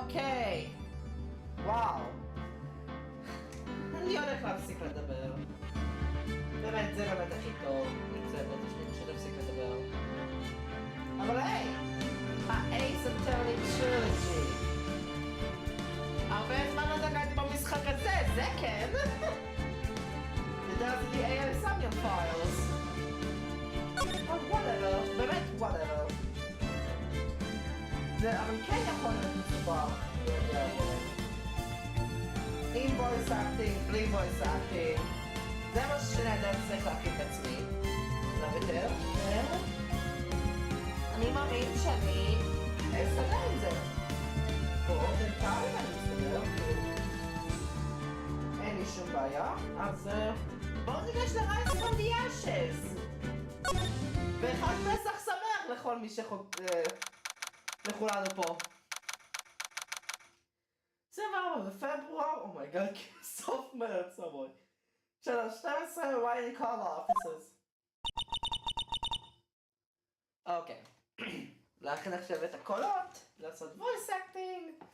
אוקיי. וואו. אני הולך להפסיק לדבר. באמת, זה באמת הכי טוב. זה בטח שלי פשוט להפסיק לדבר. אבל היי! האייס אטרנינג טרילוגי. הרבה זמן לא דגעתי במשחק הזה, זה כן! לדעת לי AL סמיון פיילס. אבל whatever, באמת whatever. זה אבל כן יכול להיות מסובר. עם voice acting, בלי voice acting. זה מה שאני עדיין צריך להכין את עצמי. לוותר. אני מאמין שאני אסתדר עם זה. בינתיים אני מסתדר. אין לי שום בעיה. אז בואו ניגש ל-Rise from the Ashes. וחג פסח שמח לכל מי לכולנו פה. 24 בפברואר, אומייגאד, סוף מרץ, אבוי. 12 writing call offices. אוקיי. להכין עכשיו את הקולות, לעשות voice acting.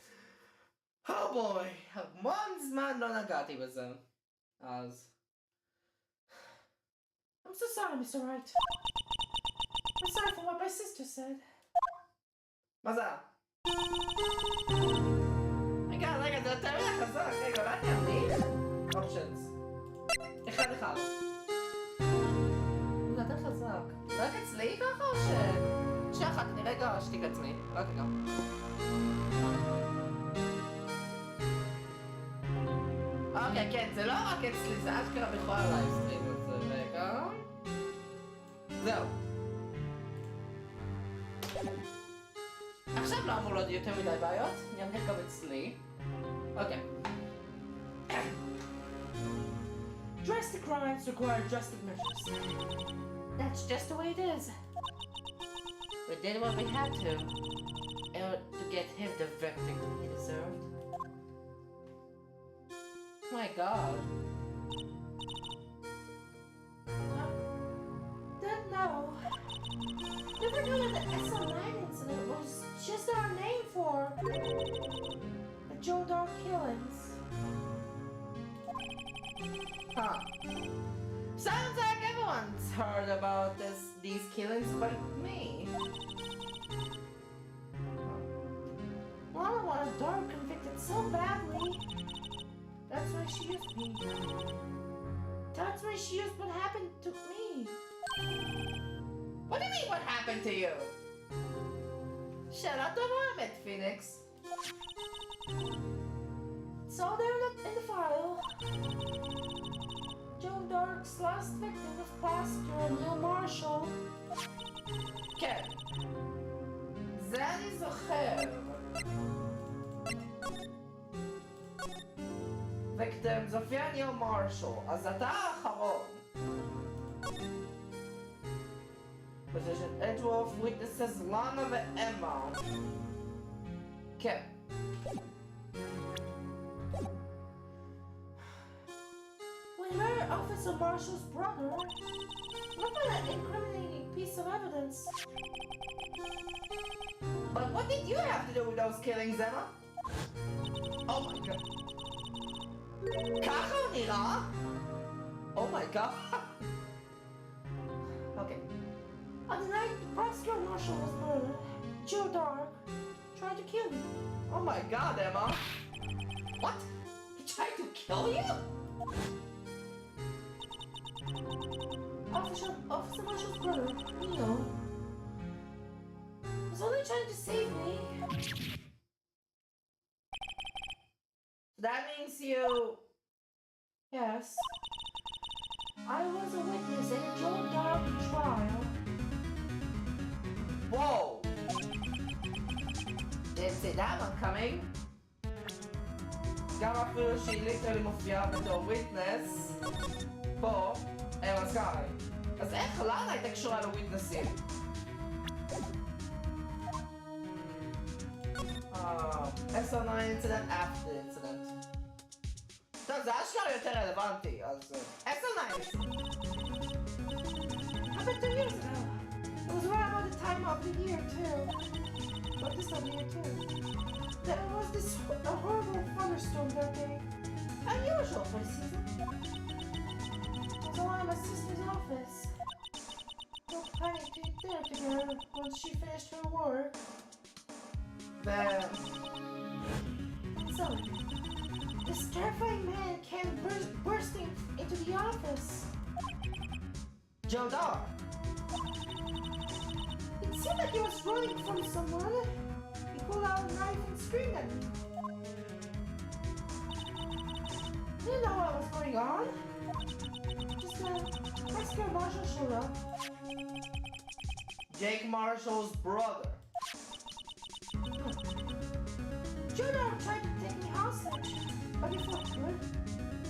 בוי, המון זמן לא נגעתי בזה. אז... I'm so sorry, Mr. Wright. I'm sorry for what my sister said. מה זה? רגע, זה יותר חזק. רגע, אולי אני אמליך? Options. אחד. זה יותר חזק. רק אצלי ככה או ש... שחק, אני רגע אשתיק עצמי. רק רגע. אוקיי, כן, זה לא רק אצלי, זה אשכרה בכל הלייבסטרים. אז רגע. זהו. עכשיו לא אמור להיות יותר מדי בעיות. אני אמליך גם אצלי. אוקיי. Drastic crimes require drastic measures. That's just the way it is. We did what we had to in order to get him the verdict he deserved. My God. Don't know. Never knew that the SL9 incident was just our name for the Joe Dark killings. Huh. Sounds like everyone's heard about these killings but me. Well, I want Dark convicted so badly. That's why she used me. That's why she used what happened to me. What do you mean what happened to you? Shut up the moment, Pheonix. It's all there in the file. Joan Dark's last victim of Pastor and Neil Marshall. כן. זה אני זוכר. victim זופיה ניל מרשל. אז אתה האחרון. Position Edgeworth witnesses Lana ואמה. כן. We murdered Officer Marshall's brother. Look at that incriminating piece of evidence. But what did you have to do with those killings, Emma? Oh my God. ככה הוא נראה? Oh my God. Okay. On the night Prosecutor Marshall was murdered, Joe Dark tried to kill you. Oh my God, Emma. What? He tried to kill you? Officer Marshall's brother, Neil, was only trying to save me. That means you... Yes. I was a witness in a Joe Dark trial. Whoa! Didn't see that one coming. גם אפילו שהיא ליטרלי מופיעה בתור וויטנס פה, אמה סקאי. אז איך לנה הייתה קשורה לוויטנסים? SL9 incident after the incident. טוב, זה אשכרה יותר רלוונטי, אז... SL9 happened 2 years ago. It was right about the time of the year too. But this time of year too. There was this horrible thunderstorm that day. Unusual for the season. I was alone in my sister's office. No panic to eat dinner together once she finished her work. So, this terrifying man came bursting into the office. Jodar! It seemed like he was running from someone. He pulled out a knife and screamed at me. Didn't know what was going on. Just rescue Marshall showed up. Jake Marshall's brother. Jodar tried to take me hostage, but before he could,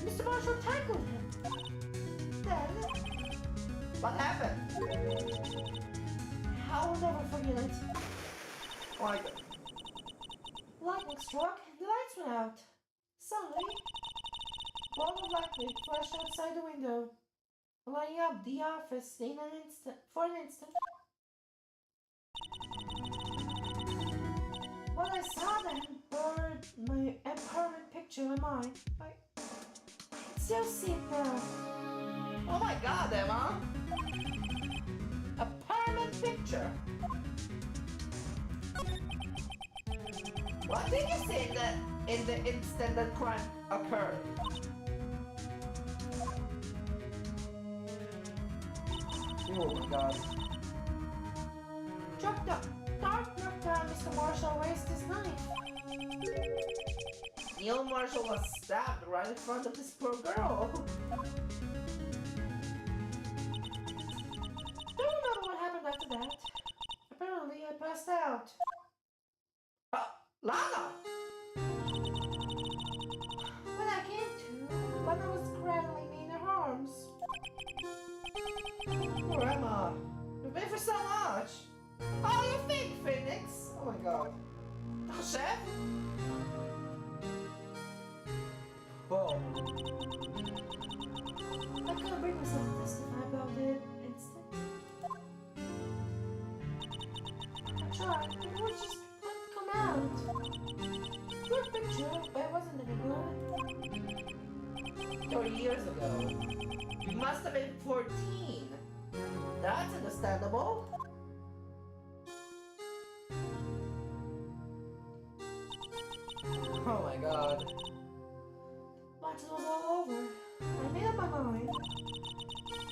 Mr. Marshall tackled him. Then, what happened? I will never forget it. Why? Lightning struck and the lights went out. Suddenly, a ball of lightning flashed outside the window, lighting up the office for an instant. When I saw them burned my permanent picture in my mind, I can still see it now. Oh my God, Emma! A permanent picture! What did you say in the instant that crime occurred? Oh my God. Dark knocked down Mr. Marshall raised his knife. Neil Marshall was stabbed right in front of this poor girl. Don't remember what happened after that. Apparently I passed out. Lana! When I came to, Lana was cradling me in her arms. Poor Emma. You've been for so much. Oh, you think, Pheonix? Oh my God. Oh, chef? Oh. I couldn't bring myself to testify about the incident. I tried, but it would just wouldn't come out. Good picture, but it wasn't any good. 30 years ago. You must have been 14. That's understandable. Oh my God. Once it was all over, I made up my mind.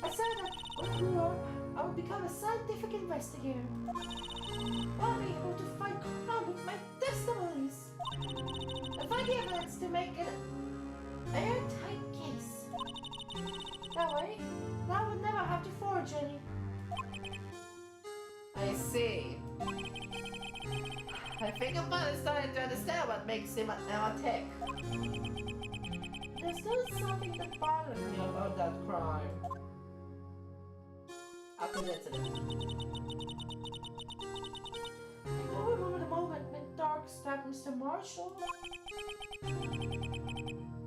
I said that when I grew up, I would become a scientific investigator. I'll be able to fight crime with my testimonies. And find the evidence to make an airtight case. That way, I would never have to forge any. I see. I think I'm finally starting to understand what makes him an amateur. There's still something that bothers me about that crime. After the incident. I don't remember the moment when Dark stabbed Mr. Marshall.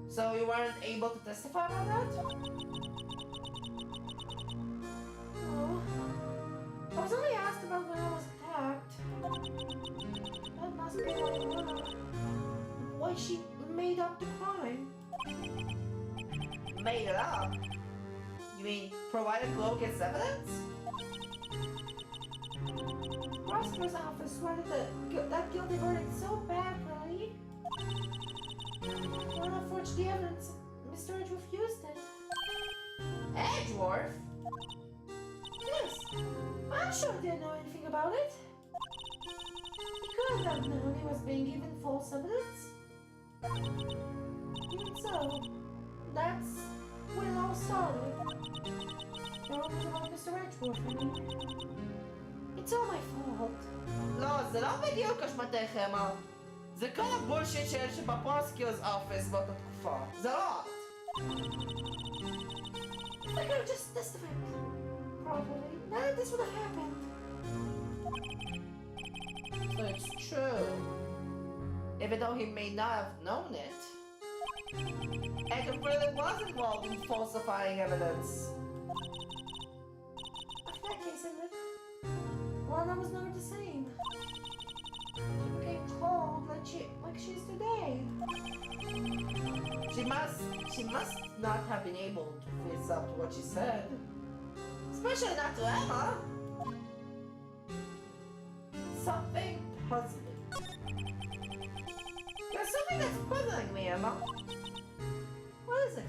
So you weren't able to testify about that? No. I was only asked about when I was attacked. That must be why she made up the crime. Made it up? You mean provided bogus evidence? Prosper's office wanted that guilty verdict so badly. When I forged the evidence, Mr. Edgeworth used it. Edgeworth? Yes. I'm sure he didn't know anything about it. He could have known he was being given false evidence. Even so, that's when it all started. No one was about Mr. Edgeworth anymore. It's all my fault. לא, זה לא בדיוק אשמתך, אמה. זה כל הבולשיט שיש בפרוסקיו's office באותה תקופה. זה לא את. If I could have just testified properly, none of this would have happened. So it's true. Even though he may not have known it. Edgar really was involved in falsifying evidence. After that case ended, Lana was never the same. She became cold like she is today. She must not have been able to face up to what she said. Especially not to Emma. Something puzzling. There's something that's puzzling me, Emma. What is it?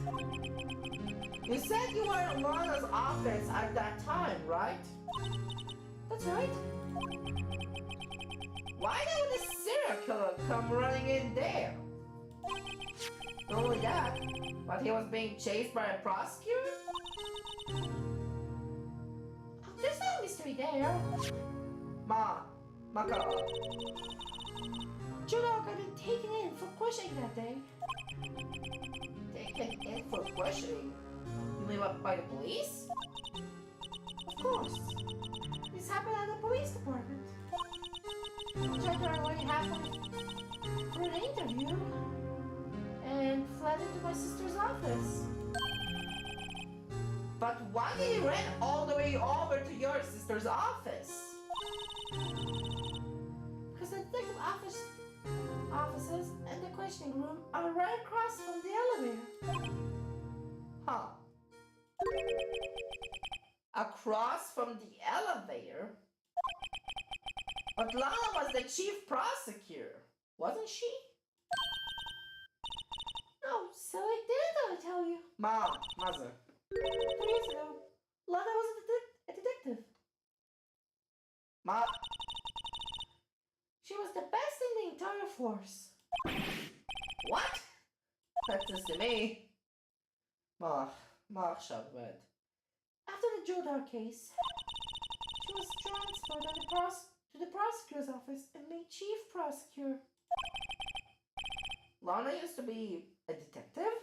You said you were in Lana's office at that time, right? That's right. Why would a serial killer come running in there? Not only that, but he was being chased by a prosecutor? There's no mystery there. Ma, girl. Juno got been taken in for questioning that day. Taken in for questioning? You mean by the police? Of course. This happened at the police department. Checked her away halfway for an interview and fled into my sister's office. But why did you run all the way over to your sister's office? Because the detective offices and the questioning room are right across from the elevator. Huh. Across from the elevator? But Lana was the chief prosecutor, wasn't she? No, silly, didn't I tell you? Mother. 3 years ago, Lana was a detective. She was the best in the entire force. What? That's just to me. Shabbad. After the Jodar case, she was transferred to the prosecutor's office and made chief prosecutor. Lana used to be a detective?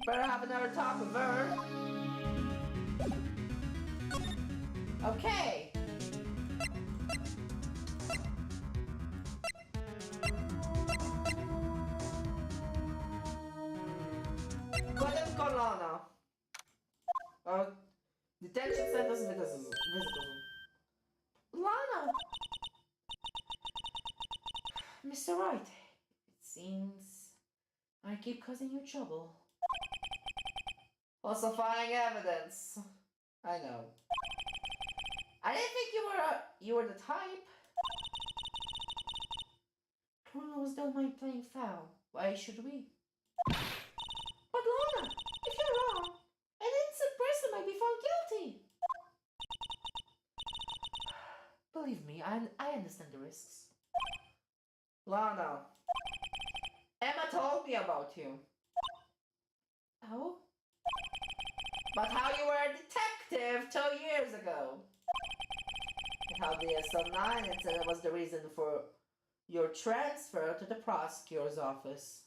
Better have another talk with her. Okay. Golem Kolana. Detention sentence visible. Lana! Mr. Wright, it seems I keep causing you trouble. Falsifying evidence. I know. I didn't think you were the type. Criminals don't mind playing foul. Why should we? But Lana, if you're wrong, an innocent person might be found guilty. Believe me, I understand the risks. Lana, Emma told me about you. Oh? But how you were a detective 2 years ago. And how the SL9 incident was the reason for your transfer to the prosecutor's office.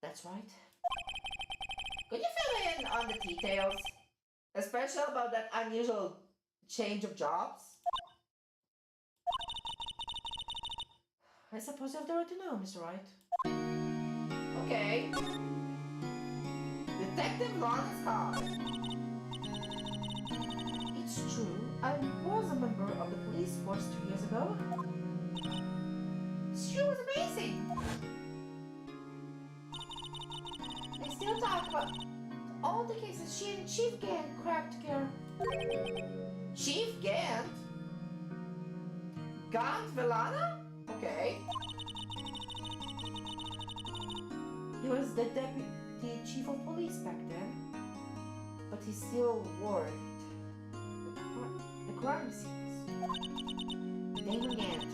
That's right. Could you fill me in on the details? Especially about that unusual change of jobs? I suppose you have the right to know, Mr. Wright. Okay. Detective Lana's card. It's true, I was a member of the police force 2 years ago. She was amazing. They still talk about all the cases she and Chief Gant cracked together. Chief Gant? Gant Villana? Okay. He was the deputy chief of police back then, but he still worked the crime scenes. Damon Gant.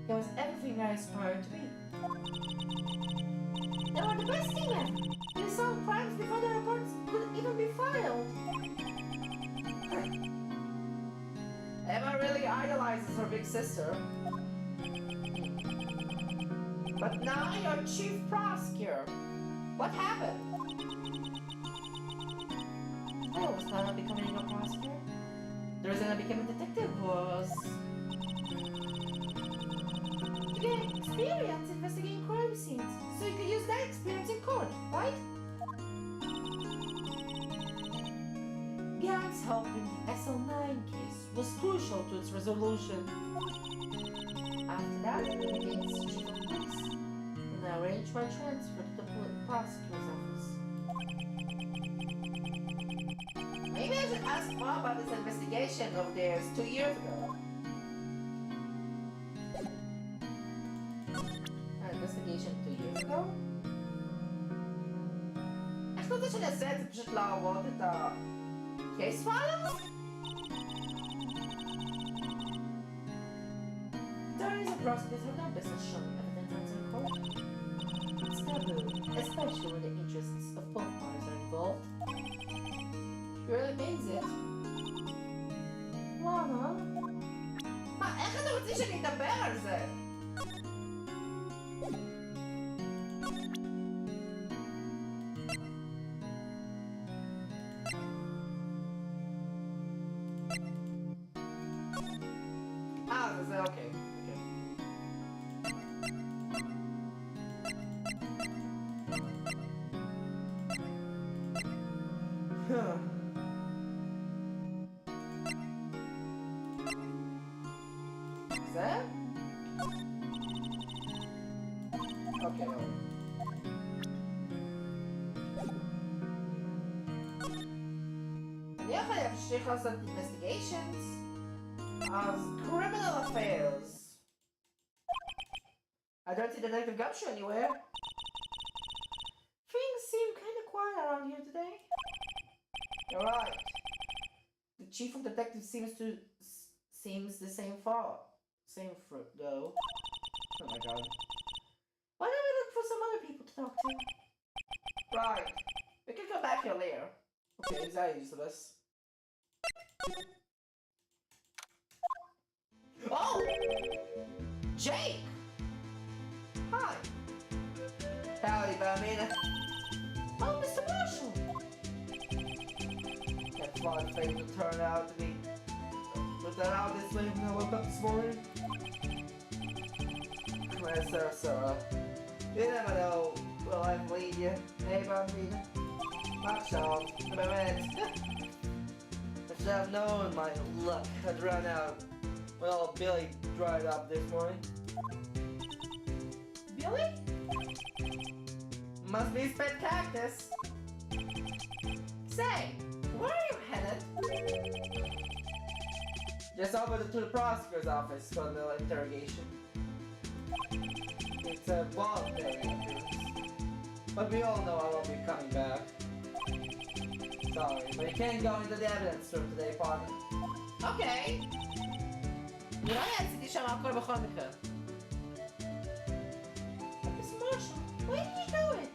He was everything I aspired to be. They were the best team ever. They solved crimes before the reports could even be filed. Emma really idolizes her big sister. But now you're chief prosecutor. What happened? I always thought of becoming a prosecutor. The reason I became a detective was to gain experience investigating crime scenes, so you could use that experience in court, right? Gant's help in the SL9 case was crucial to its resolution. After that, he became chief of police, and I arranged my transfer to the prosecutor's office. Maybe I should ask Mom about this investigation of theirs 2 years ago. An investigation 2 years ago? חשבתי שאני אעשה את זה פשוט להראות את ה-case files? Attorneys and prosecutors have no business showing evidence in court. It's taboo, especially when the interests of both parties are involved. He really means it. למה? איך אתם רוצים שאני אדבר על זה? זה אוקיי. זה? אוקיי, אני יכול להמשיך לעשות investigations as criminal affairs. I don't see Detective Gumshoe anywhere. Things seem kind of quiet around here today. You're right. The chief of detectives seems the same fruit though. Oh my god. Why don't we look for some other people to talk to? Right. We can come back here later. Okay, is that useless? Oh! Jake! Hi! Howdy, Bamina. Oh, Mr. Marshall! That fun thing to turn out to be. Put that out this way when I woke up this morning. Come on, Sarah. You never know. Will I lead you? Hey, Bambina. Marshall, come on. I should have known my luck had run out. Well, Billy dried up this morning. Billy? Must be spent cactus. Say, where are you headed? Just over to the prosecutor's office for the interrogation. It's a voluntary appearance. But we all know I won't be coming back. Sorry, but you can't go into the evidence room today, partner. Okay. נראה לי עשיתי שם הכל בכל מקרה. Miss Marshall, where did you do it?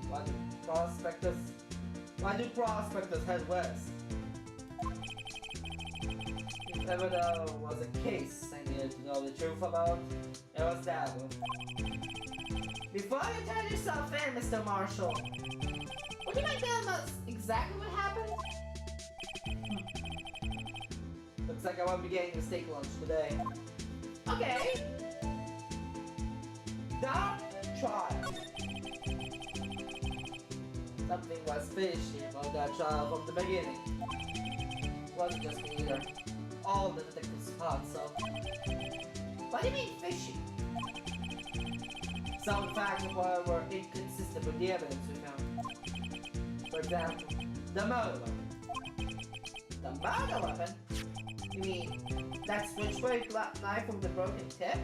Why do prospectors head west? If ever there was a case I needed to know the truth about, it was that one. Before you turn yourself in, Mr. Marshall, would you mind telling us exactly what happened? Looks like I won't be getting a steak lunch today. Okay. Don't try. Something was fishy about that child from the beginning. Wasn't just me either. All the detectives thought so. What do you mean fishy? Some facts were inconsistent with the evidence we found. For example, the murder weapon. The murder weapon? You mean that switchblade knife from the broken tip?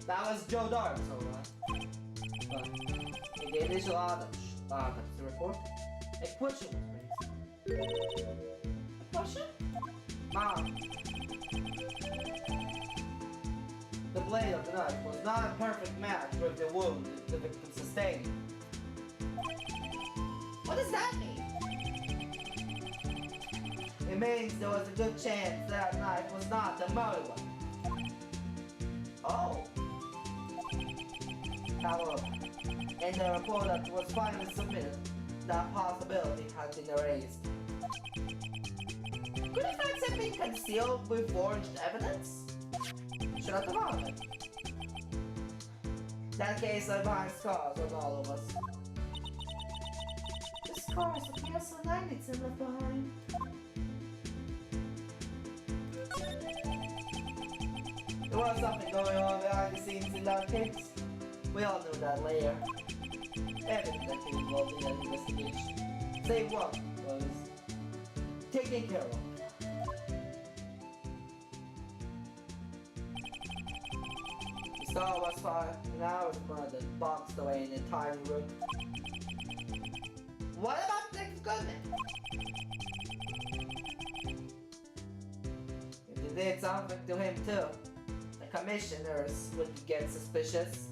That was Joe Dark's alright. But in the initial autopsy report, a question was raised. A question? Mom. The blade of the knife was not a perfect match with the wound the victim sustained. What does that mean? It means there was a good chance that knife was not the murder one. Oh. However, in the report that was finally submitted, that possibility had been erased. Could the facts have been concealed with forged evidence? Should I have it? That case left behind scars on all of us. course, the PS09 needs him left behind. There was something going on behind the scenes in that case. We all knew that later. Everything that came involved in that investigation. Save one was taken care of. The star was fine, and I was murdered, boxed away in a tiny room. What about Nick Goodman? If they did something to him too, the commissioners would get suspicious.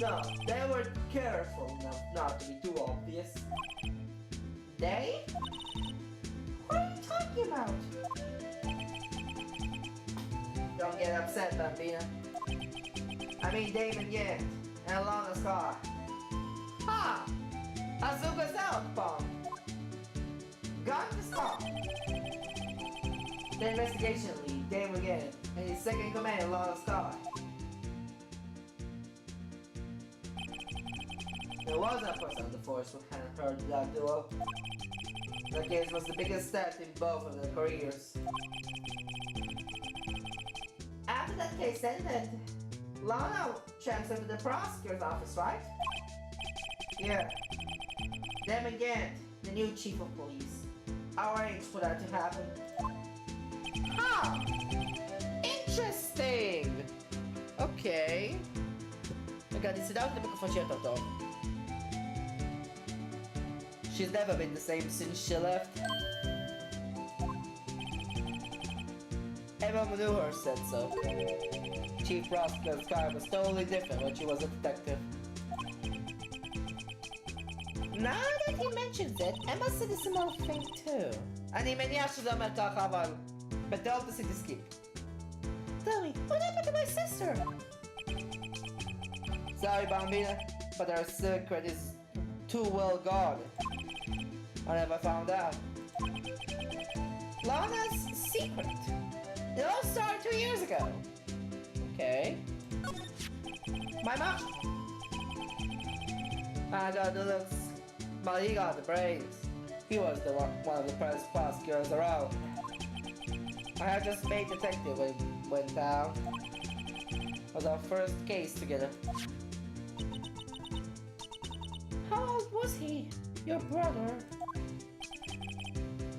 No, they were careful enough not to be too obvious. They? What are you talking about? Don't get upset, Bambina. I mean Damon Yant and Alana Scar. Ha! Azuka's out, bomb. Got the Scar. The investigation lead, Damon Yant, and his second in command, Alana Scar. There was a person on the force who had heard that duo. That case was the biggest step in both of their careers. After that case ended, Lana transferred to the prosecutor's office, right? Yeah. Them again, the new chief of police. Arranged for that to happen. Huh! Interesting! Okay. רגע, אני סידרתי את המיקרופון שיהיה יותר טוב. She's never been the same since she left. Everyone who knew her said so. Chief Prosecutor's car was totally different when she was a detective. Now that he mentions it, Emma said a similar thing too. אני מניח שזה אומר ככה, אבל בטעות עשיתי סקיפ. Tell me, what happened to my sister? Sorry, Bambina, but her secret is too well guarded. I never found out. Lana's secret? It all started 2 years ago. Okay. My mom. I got the looks, but he got the brains. He was the one of the best prosecutors around. I had just made detective when it went down. It was our first case together. How old was he? Your brother?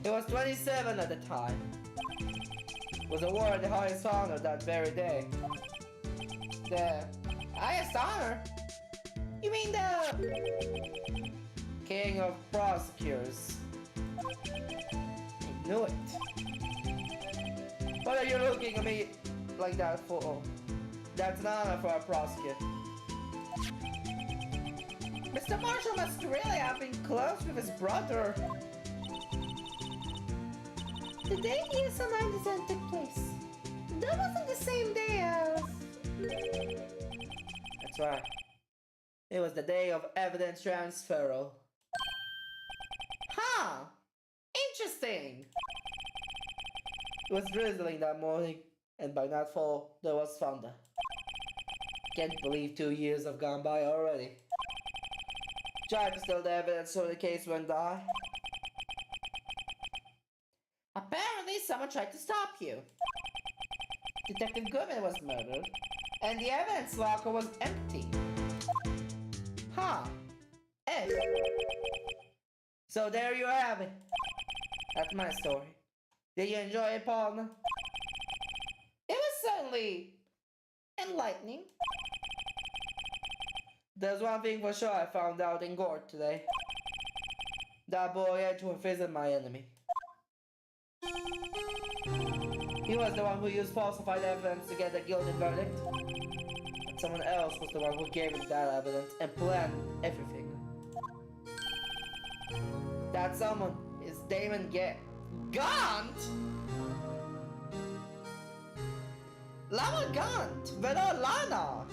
He was 27 at the time. Was awarded the highest honor that very day. The Highest honor? You mean the... King of Prosecutors. I knew it. What are you looking at me like that for? That's an honor for a prosecutor. Mr. Marshall must really have been close with his brother. The day the SL9 descent took place, that wasn't the same day as... That's right. It was the day of evidence transferal. Huh! Interesting! It was drizzling that morning, and by nightfall, there was thunder. Can't believe 2 years have gone by already. Tried to steal the evidence so the case won't die. Apparently someone tried to stop you. Detective Goodman was murdered, and the evidence locker was empty. Huh. Eh. So there you have it. That's my story. Did you enjoy it, partner? It was certainly enlightening. There's one thing for sure I found out in court today. That boy had to visit my enemy. He was the one who used falsified evidence to get a guilty verdict. And someone else was the one who gave him that evidence and planned everything. That someone is Damon Gaunt? Lama Gaunt, ולא Lana.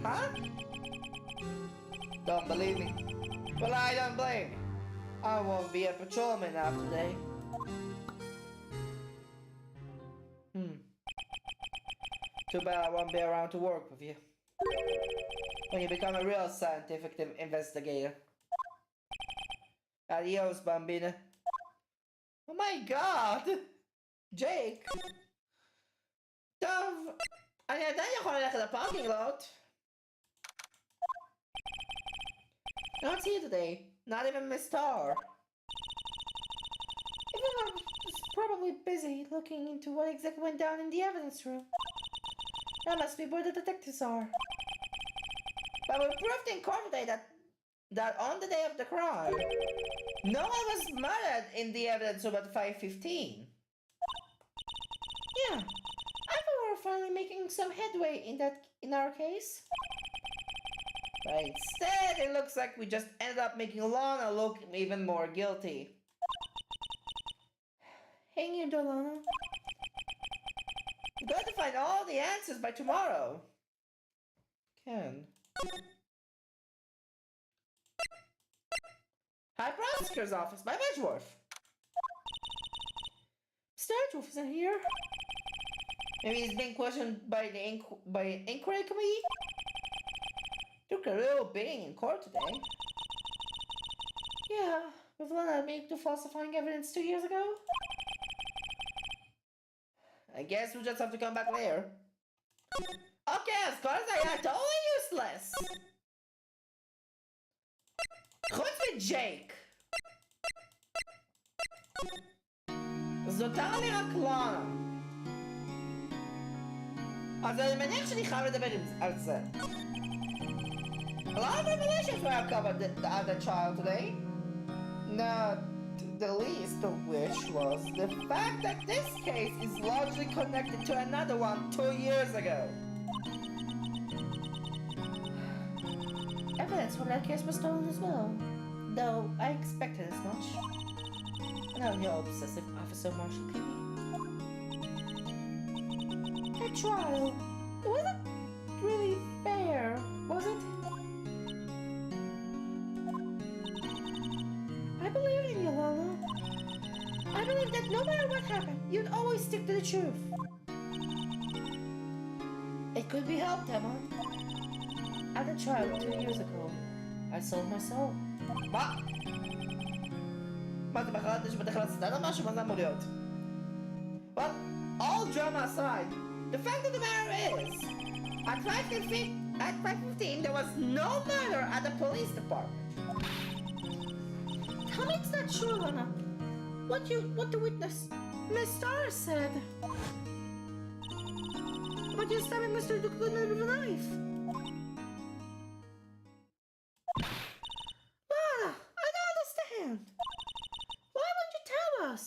Huh? Don't believe me? Well, I don't blame you. I won't be a patrolman after today. Too bad I won't be around to work with you. When you become a real scientific investigator. Adios, bambina. Oh my god! Jake! טוב, אני עדיין יכול ללכת לפארקינג לוט. Not here today. Not even Miss Star. Everyone is probably busy looking into what exactly went down in the evidence room. That must be where the detectives are. But we proved in court today that on the day of the crime, no one was murdered in the evidence room at 5:15. Yeah, I thought we were finally making some headway in our case. But instead, it looks like we just ended up making Lana look even more guilty. Hang in there, Lana. We've got to find all the answers by tomorrow. Ken. High Prosecutor's Office by Edgeworth. Mr. Edgeworth isn't here. Maybe he's being questioned by an inquiry committee? Took a real beating in court today. Yeah, with Lana admitting to falsifying evidence 2 years ago. I guess we'll just have to come back later. Okay, of course I am totally useless. חוץ מג'ייק. זאתה לי רק לנה. אז אני מניח שאני חייב לדבר על זה. A lot of revelations were uncovered at the trial today. Not the least of which was the fact that this case is largely connected to another one 2 years ago. Evidence from that case was stolen as well, though I expected as much. I know how obsessive Officer Marshall can be. That trial, it wasn't really fair, was it? I believe in you, Lana. I believe that no matter what happened, you'd always stick to the truth. It could be helped, Emma. At the trial 2 years ago, I sold my soul. מה? מה, אתם החלטתם שבדרך כלל סדרת משהו? מה זה אמור להיות? But, all drama aside, the fact of the matter is, at 5:15, there was no murder at the police department. Tell me it's not true, Lana. What the witness, Miss Star said. But you stabbing Mr. Goodman with a knife. Lana, I don't understand. Why won't you tell us?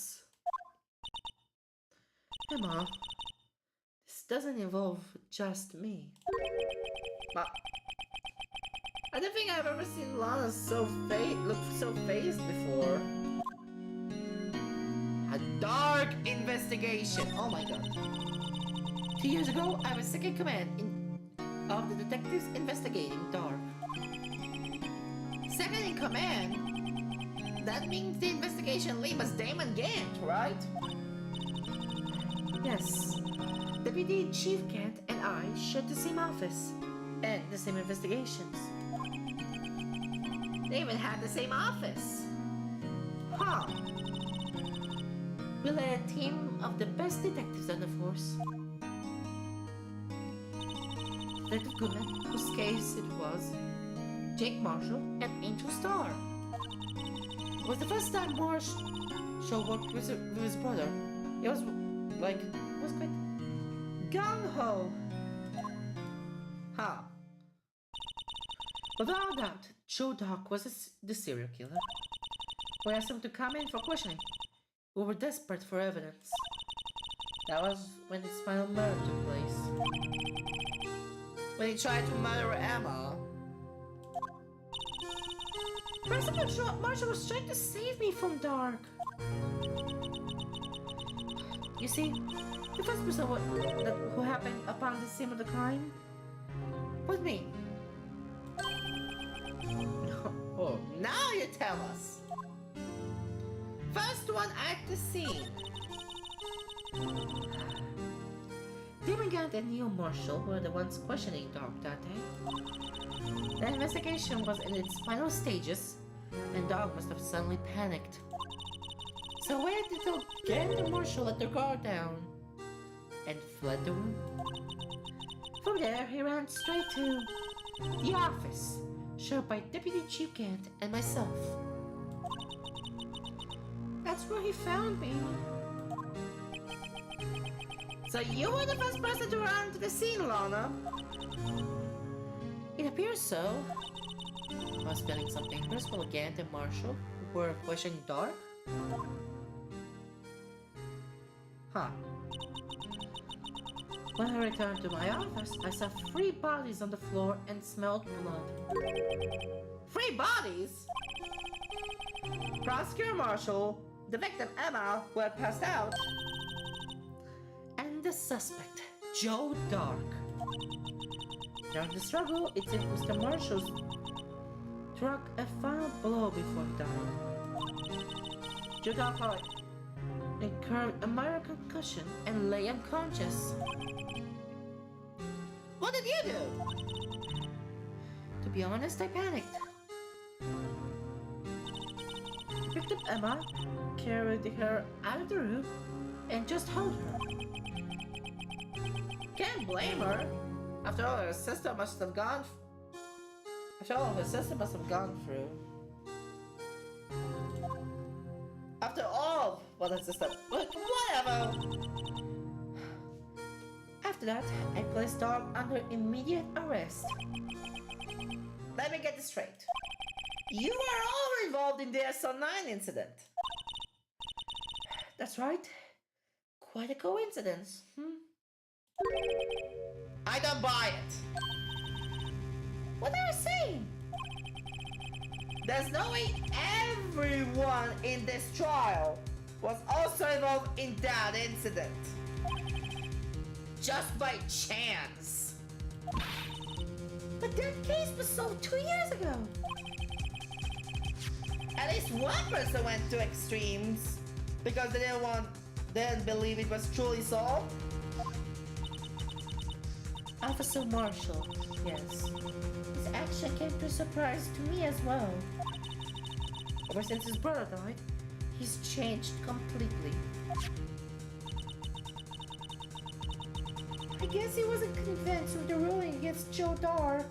Emma, this doesn't involve just me. But I don't think I've ever seen Lana look so phased before. A dark investigation. Oh my god. 2 years ago, I was second command of the detectives investigating Dark. Second in command? That means the investigation lead was Damon Gant, right? Yes. Deputy Chief Gant and I shared the same office and the same investigations. They even had the same office. Huh. We led a team of the best detectives on the force. Detective Goodman, whose case it was, Jake Marshall, and Angel Starr. It was the first time Marshall worked with his brother. It was quite gung-ho. Huh. Without doubt, Joe Doc was the serial killer. We asked him to come in for questioning. We were desperate for evidence. That was when his final murder took place. When he tried to murder Emma. First of all, Marshall was trying to save me from Dark. You see, the first person who happened upon the scene of the crime was me. Oh, now you tell us. First one at the scene. Damon Gant and Neil Marshall were the ones questioning Dark that day. The investigation was in its final stages and Dog must have suddenly panicked. So waited until Gant and Marshall let their guard down and fled the room. From there, he ran straight to the office, showed by Deputy Chief Gant and myself. That's where he found me. So you were the first person to run to the scene, Lana? It appears so. I was spelling some papers while Gant and Marshall were questioning Dark. Huh. When I returned to my office, I saw 3 bodies on the floor and smelled blood. 3 bodies? Prosecutor Marshall, the victim Emma, who had passed out, and the suspect, Joe Dark. During the struggle, it seemed Mr. Marshall struck a final blow before he died. Joe Dark incurred a minor concussion and lay unconscious. What did you do? To be honest, I panicked. I picked up Emma, carried her out of the room, and just held her. Can't blame her. After all, her sister must have gone through. After all, what her sister... Whatever! After that, I placed Dog under immediate arrest. Let me get this straight. You are all involved in the SL9 incident. That's right. Quite a coincidence, I don't buy it. What are you saying? There's no way everyone in this trial was also involved in that incident. Just by chance. But that case was solved 2 years ago. At least one person went to extremes because they didn't believe it was truly solved. Officer Marshall, yes. His action came to a surprise to me as well. Ever since his brother died, he's changed completely. I guess he wasn't convinced with the ruling against Joe Dark.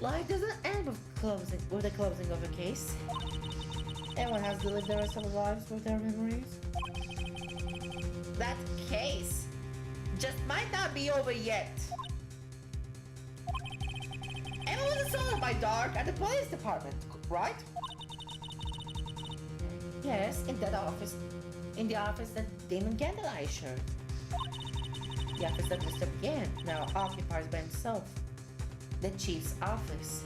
Life doesn't end with the closing of a case. Everyone has to live the rest of their lives with their memories. That case just might not be over yet. Everyone was assaulted by Dark at the police department, right? Yes, in that office. In the office that Damon Gant and I shared. The office that Mr. Gant now occupies by himself. The chief's office.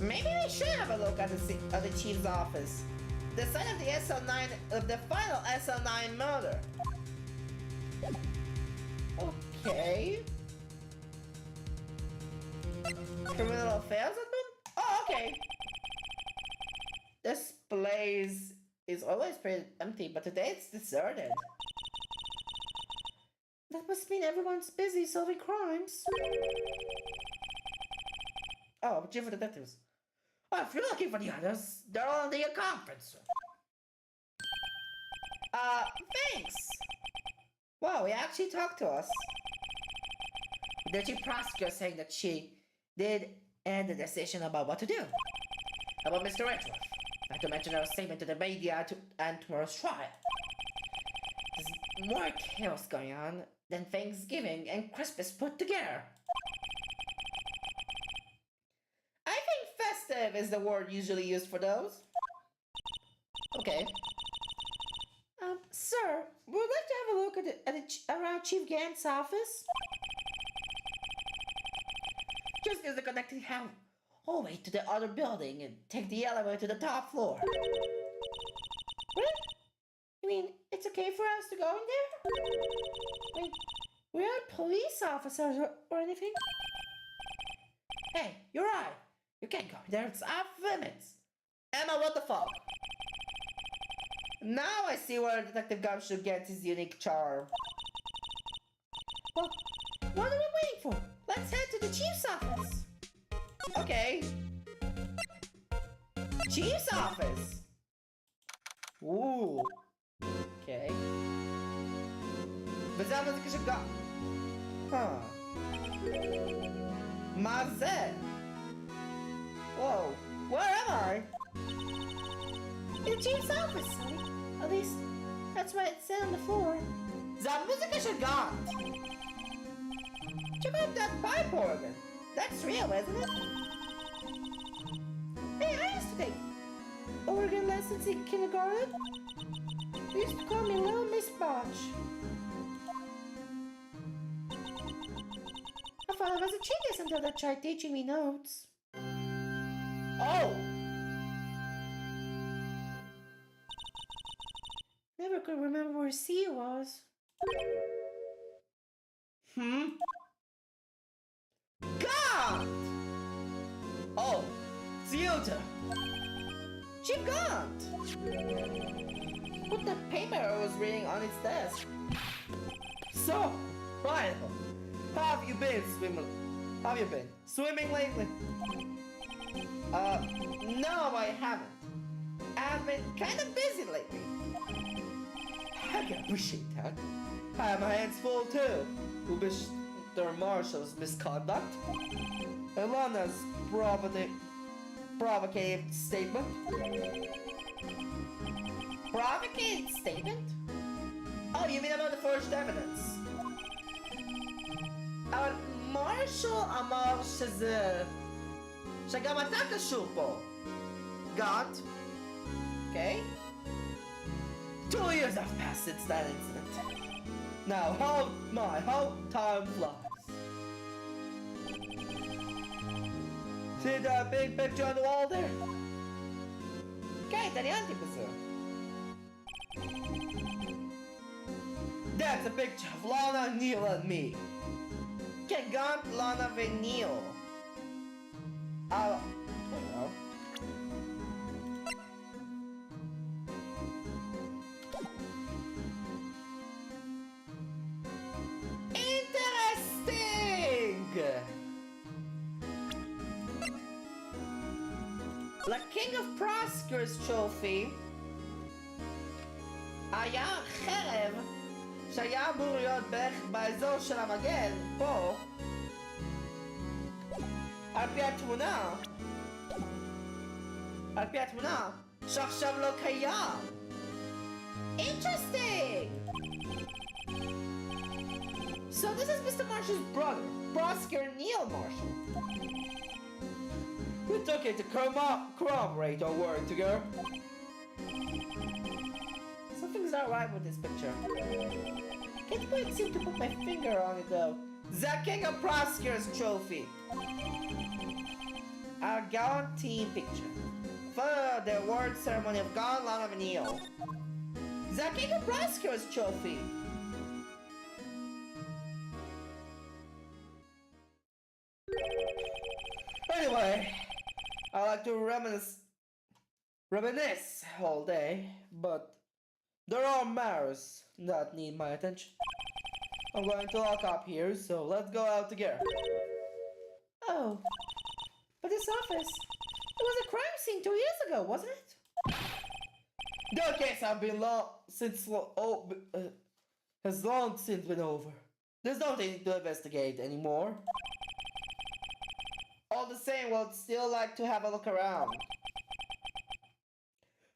Maybe we should have a look at the chief's office. The site of the SL9 of the final SL9 murder. Okay. Criminal affairs admin? Oh, okay. This place is always pretty empty, but today it's deserted. That must mean everyone's busy solving crimes. Oh, chief of detectives. Well, if you're looking for the others, they're all in the conference room. Thanks. Wow, he actually talked to us. The chief prosecutor saying that she did end the decision about what to do. About Mr. Redruth. Not to mention our statement to the media and tomorrow's trial. There's more chaos going on than Thanksgiving and Christmas put together. I think festive is the word usually used for those. Okay. Sir, would like to have a look around Chief Gant's office? Just use the connecting hallway to the other building and take the elevator to the top floor. Really? You mean it's okay for us to go in there? I mean, we aren't police officers or anything. Hey, you're right. You can't go in there. It's off limits. Emma, what the fuck? Now I see where Detective Gumshoe gets his unique charm. Well, What are we waiting for? Let's head to the chief's office. Okay. Chief's office. Ooh. Okay. וזה המוזיקה שגם. מה זה? Whoa. Where am I? In the chief's office, Sonny. At least, that's what it said on the floor. זה המוזיקה שגם. Check out that pipe organ. That's real, isn't it? Hey, I used to take organ lessons in kindergarten. They used to call me Little Miss Botch. I thought I was a genius until they tried teaching me notes. Oh! Never could remember where C was. God! Oh, it's Yuta. She gone. Put the paper I was reading on its desk. So, Ryan, how have you been swimming? How have you been swimming lately? No, I haven't. I've been kind of busy lately. I can appreciate that. I have my hands full too. With Mr. Marshall's misconduct, Ilana's provocative statement. Provocative statement? Oh, you mean about the forged evidence? Marshall אמר שגם אתה קשור פה. Got? Okay. 2 years have passed since that incident. Now, how time flies. See that big picture on the wall there? Okay, italianti base. That's a picture of Lana, Neil, and me. Che gant Lana ve Neil. The King of Prosker's trophy היה חרב שהיה אמור להיות בערך באזור של המגן, פה, על פי התמונה, שעכשיו לא קיים. Interesting! So this is Mr. Marshall's brother, Prosker Neil Marshall. We took it to corroborate our word together. Something's not right with this picture. Can't quite seem to put my finger on it though. The King of Prosker's trophy. Our gallant team picture. For the award ceremony of God, Lana of Neil. The King of Prosker's trophy. Anyway, I like to reminisce all day, but there are matters that need my attention. I'm going to lock up here, so let's go out together. Oh, but this office, it was a crime scene 2 years ago, wasn't it? The case has long since been over. There's nothing to investigate anymore. All the same, we'd still like to have a look around.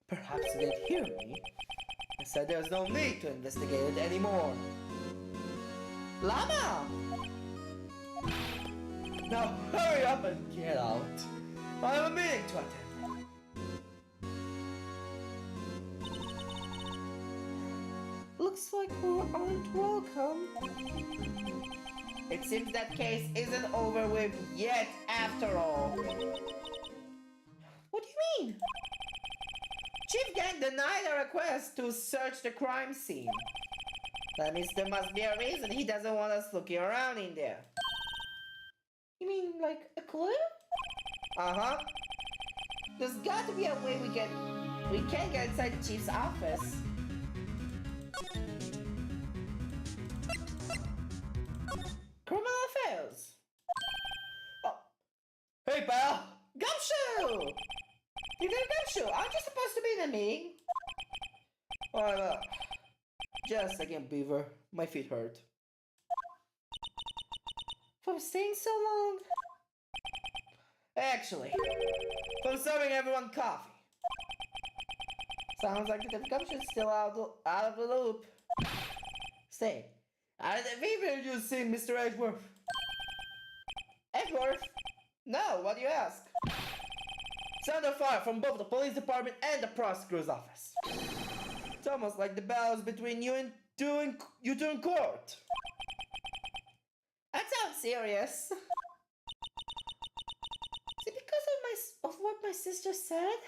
Perhaps you didn't hear me. I said there's no need to investigate it anymore. Llama! Now hurry up and get out. I have a meeting to attend. Looks like we aren't welcome. It seems that case isn't over with yet after all. What do you mean? Chief Gang denied a request to search the crime scene. That means there must be a reason he doesn't want us looking around in there. You mean like a clue? Uh-huh. There's got to be a way we can get inside the chief's office. Criminal Hey, pal! Gumshoe! You're the Gumshoe! Aren't you supposed to be in a meeting? Well, just a second, Beaver. My feet hurt. From staying so long? Actually, from serving everyone coffee. Sounds like the Gumshoe's still out of the loop. Say, have either of you seen Mr. Edgeworth? Edgeworth? No, what do you ask? It's under fire from both the police department and the prosecutor's office. It's almost like the battles between you two in court. That sounds serious. Is it because of what my sister said?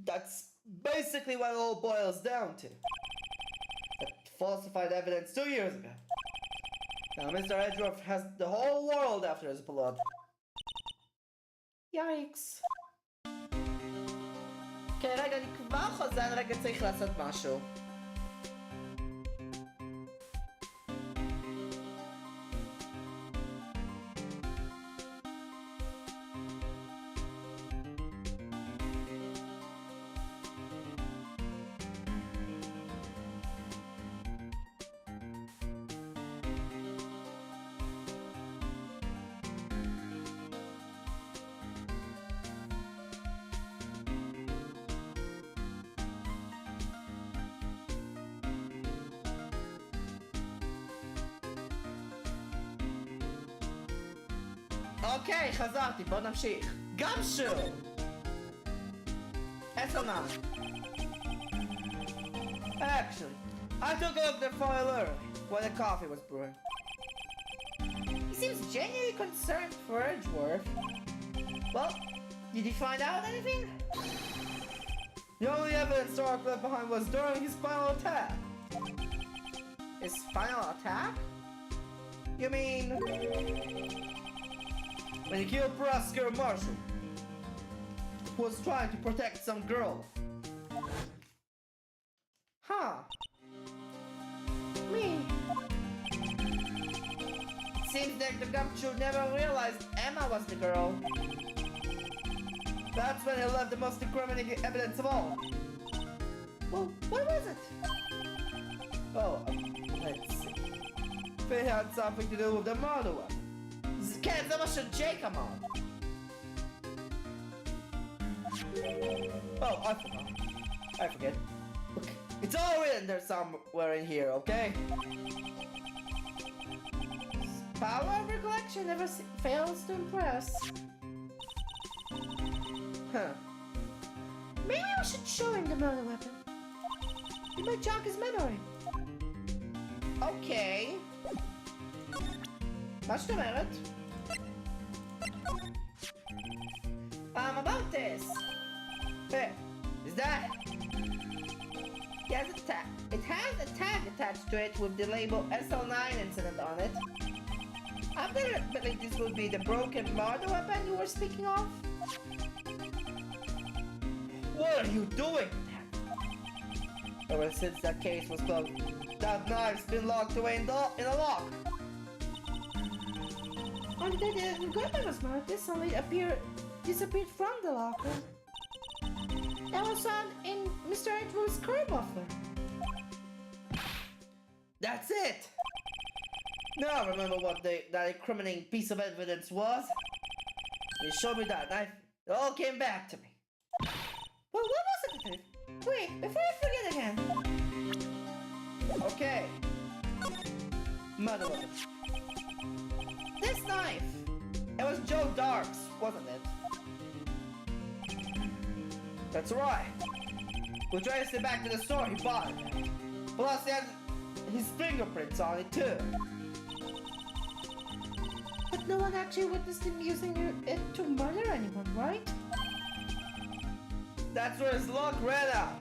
That's basically what it all boils down to. That falsified evidence 2 years ago. Now Mr. Edgeworth has the whole world after his blood. Yikes. כן, רגע, אני כבר חוזר, רגע צריך לעשות משהו. אוקיי, חזרתי, בוא נמשיך. גמשו! 10-9. Actually, I took a look at the file early, when the coffee was brewing. He seems genuinely concerned for Edgeworth. Well, did you find out anything? The only evidence Stark left behind was during his final attack. His final attack? You mean... when he killed Prosecutor Marshall, who was trying to protect some girl. Huh. Me. It seems that the Gumshoe never realized Emma was the girl. That's when he left the most incriminating evidence of all. Well, what was it? Oh, let's see. If it had something to do with the murder weapon. כן, זה מה שג'ייק אמר. Oh, I forget. Look, it's all written there somewhere in here, okay? Power of recollection never fails to impress. Huh. Maybe we should show him the murder weapon. It might jog his memory. Okay. מה זאת אומרת? About this. Hey, is that? It has a tag attached to it with the label SL9 incident on it. I believe this would be the broken murder weapon you were speaking of. What are you doing? Ever since that case was closed, that knife's been locked away in a lock. On the day the gunman was murdered, this only disappeared from the locker. That was found in Mr. Edgeworth's car buffer. That's it! Now I remember what that incriminating piece of evidence was. You showed me that knife. It all came back to me. Well, what was it? Wait, before I forget again. Okay. Murder weapon. This knife! It was Joe Dark's, wasn't it? That's right. We traced it back to the store he bought it. Plus, he had his fingerprints on it, too. But no one actually witnessed him using it to murder anyone, right? That's where his luck ran out.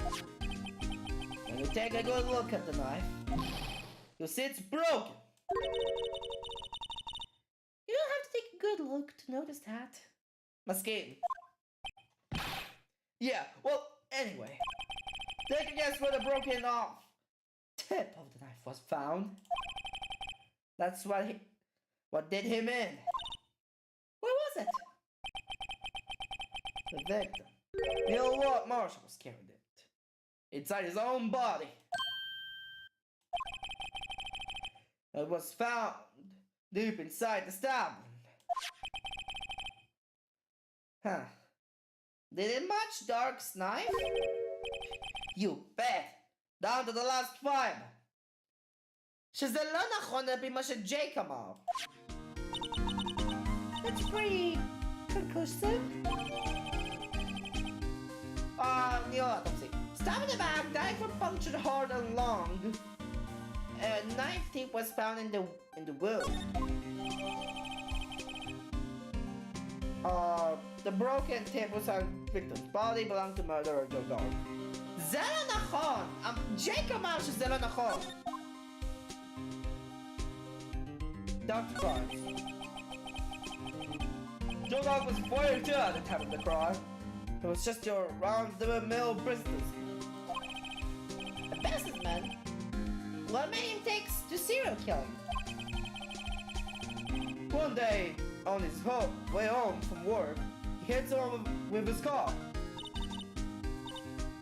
When you take a good look at the knife, you'll see it's broken. You don't have to take a good look to notice that. Mesquite. Yeah, well, anyway. Take a guess where the broken off tip of the knife was found. That's what did him in. The victim. Neil Marshall was carrying it inside his own body. It was found deep inside the stomach. Huh. Did it match Dark's knife? You bet. Down to the last fiber. שזה לא נכון על פי מה שג'יי אמר. That's pretty conclusive. נראה, תמשיך. Stab in the back, knife was punctured hard and long. A knife tip was found in the wound. The broken tip was on victim's body, belonged to murderer Joe Dark. זה לא נכון! ג'ייק אמר שזה לא נכון! Dr. Crimes. Joe Dark was 42 at the time of the crime. It was just your round-the-mill business. A businessman? What made him take to serial killing? One day, on his way home from work, he hit someone with his car.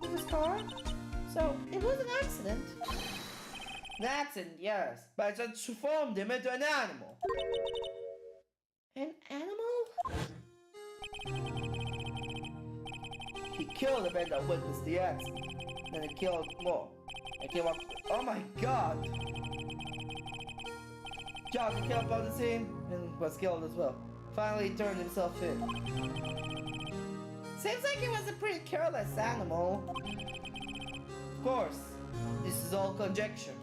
With his car? So, it was an accident. An accident, yes, but it transformed him into an animal. An animal? He killed the man that witnessed the accident. Then he killed more. And came up. Oh my god! John came up on the scene and was killed as well. Finally, he turned himself in. Seems like he was a pretty careless animal. Of course, this is all conjecture.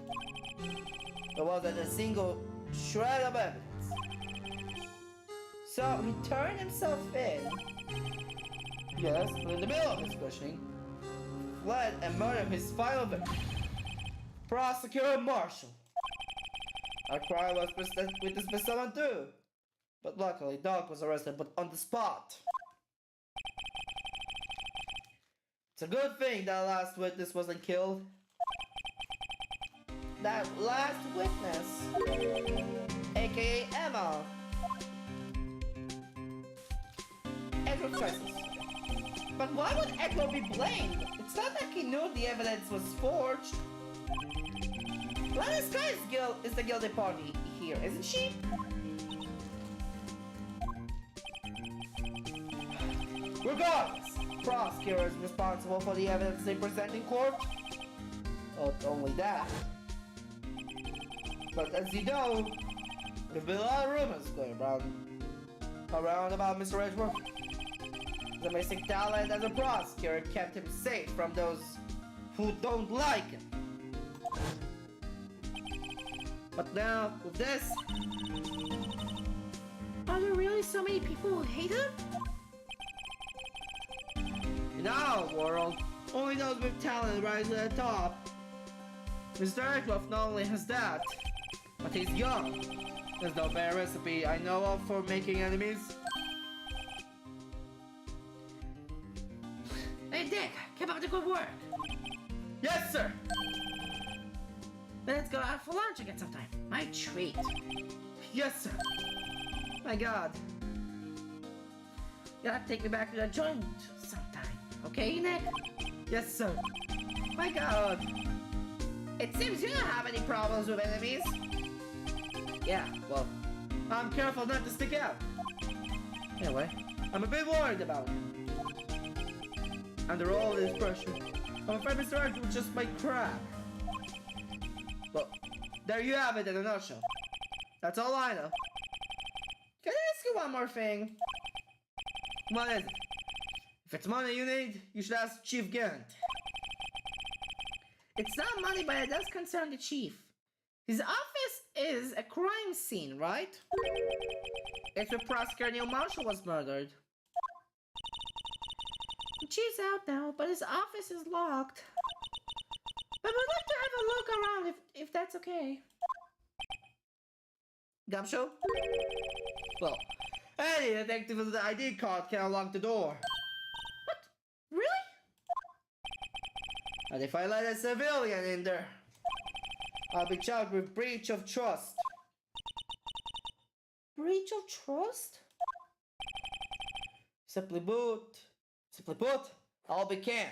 There wasn't a single shred of evidence. So he turned himself in. Yes, but in the middle of his questioning, fled and murdered his final victim, Prosecutor Marshall. Our crime was witnessed by someone too, but luckily Doc was arrested, but on the spot. It's a good thing that last witness wasn't killed. That last witness, aka Emma. Edward Crisis. But why would Edward be blamed? It's not like he knew the evidence was forged. Gladys Sky is the guilty party here, isn't she? Regardless, prosecutor is responsible for the evidence they present in court. Not only that, but as you know, there've been a lot of rumors going around about Mr. Edgeworth. His amazing talent as a prosecutor kept him safe from those who don't like him. But now, with this... Are there really so many people who hate him? In our world, only those with talent rise to the top. Mr. Edgeworth not only has that, but he's young. There's no better recipe I know of for making enemies. Hey Dick, keep up the good work. Yes, sir! Let's go out for lunch again sometime. My treat. Yes, sir! My god. You'll have to take me back to the joint sometime. Okay, Nick? Yes, sir! My god! It seems you don't have any problems with enemies. Yeah, well, I'm careful not to stick out. Anyway, I'm a bit worried about him. Under all this pressure, I'm afraid Mr. Edgeworth just might crack. Well, there you have it in a nutshell. That's all I know. Can I ask you one more thing? What is it? If it's money you need, you should ask Chief Gant. It's not money, but it does concern the chief. His office is a crime scene, right? It's where Prosecutor Neil Marshall was murdered. The chief's out now, but his office is locked. But we'd like to have a look around if that's okay. Gumshoe? Well, any detective with an ID card can unlock the door. What? Really? And if I let a civilian in there, I'll be charged with breach of trust. Breach of trust? Simply put, Simply put, I'll be canned.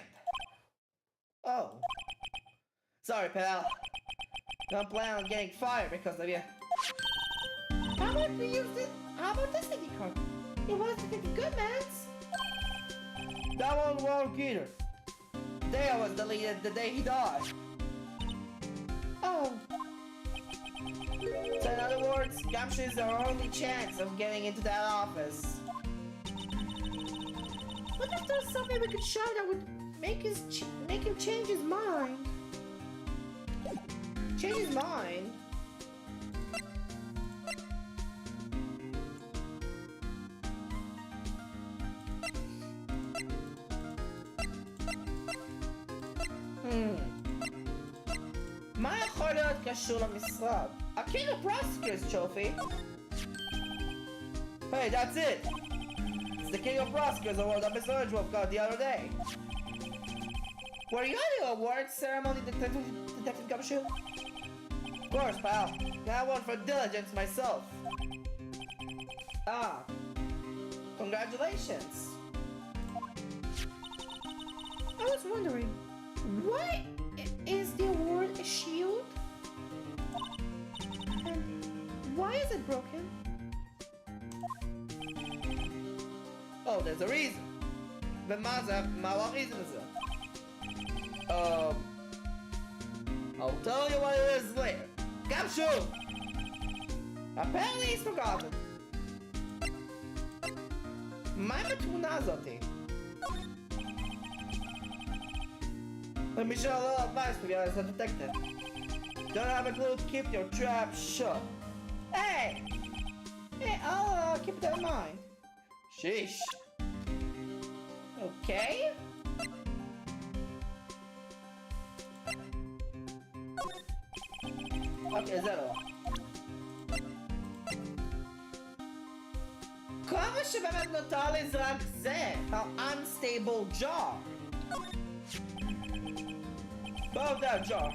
Oh. Sorry, pal. Don't plan on getting fired because of you. How about we use this? How about this sticky card? It was the good man's. That won't work either. Dale was deleted the day he died. Oh. So in other words, Gumshoe is our only chance of getting into that office. What if there's something we could show that would make him change his mind? Change his mind? מה יכול להיות קשור למשרד? A king of prosecutors trophy? Hey, that's it! It's the king of prosecutors award that Mr. Edgeworth got the other day. Were you at the award ceremony, Detective Gumshoe? Of course, pal. Got one for diligence myself. Ah. Congratulations. I was wondering, why is the award a shield? And why is it broken? Oh, there's a reason. מה reason is it? I'll tell you what it is later. Gumshoe! Apparently he's forgotten. מה עם התמונה הזאתי? Let me show a little advice for you as a detective. Don't have a clue, keep your trap shut. Hey! Hey, I'll keep that in mind. Sheesh. Okay? Okay, zero. כמה שבאמת נותר לי זה רק זה, ה-unstable jar. About that jar.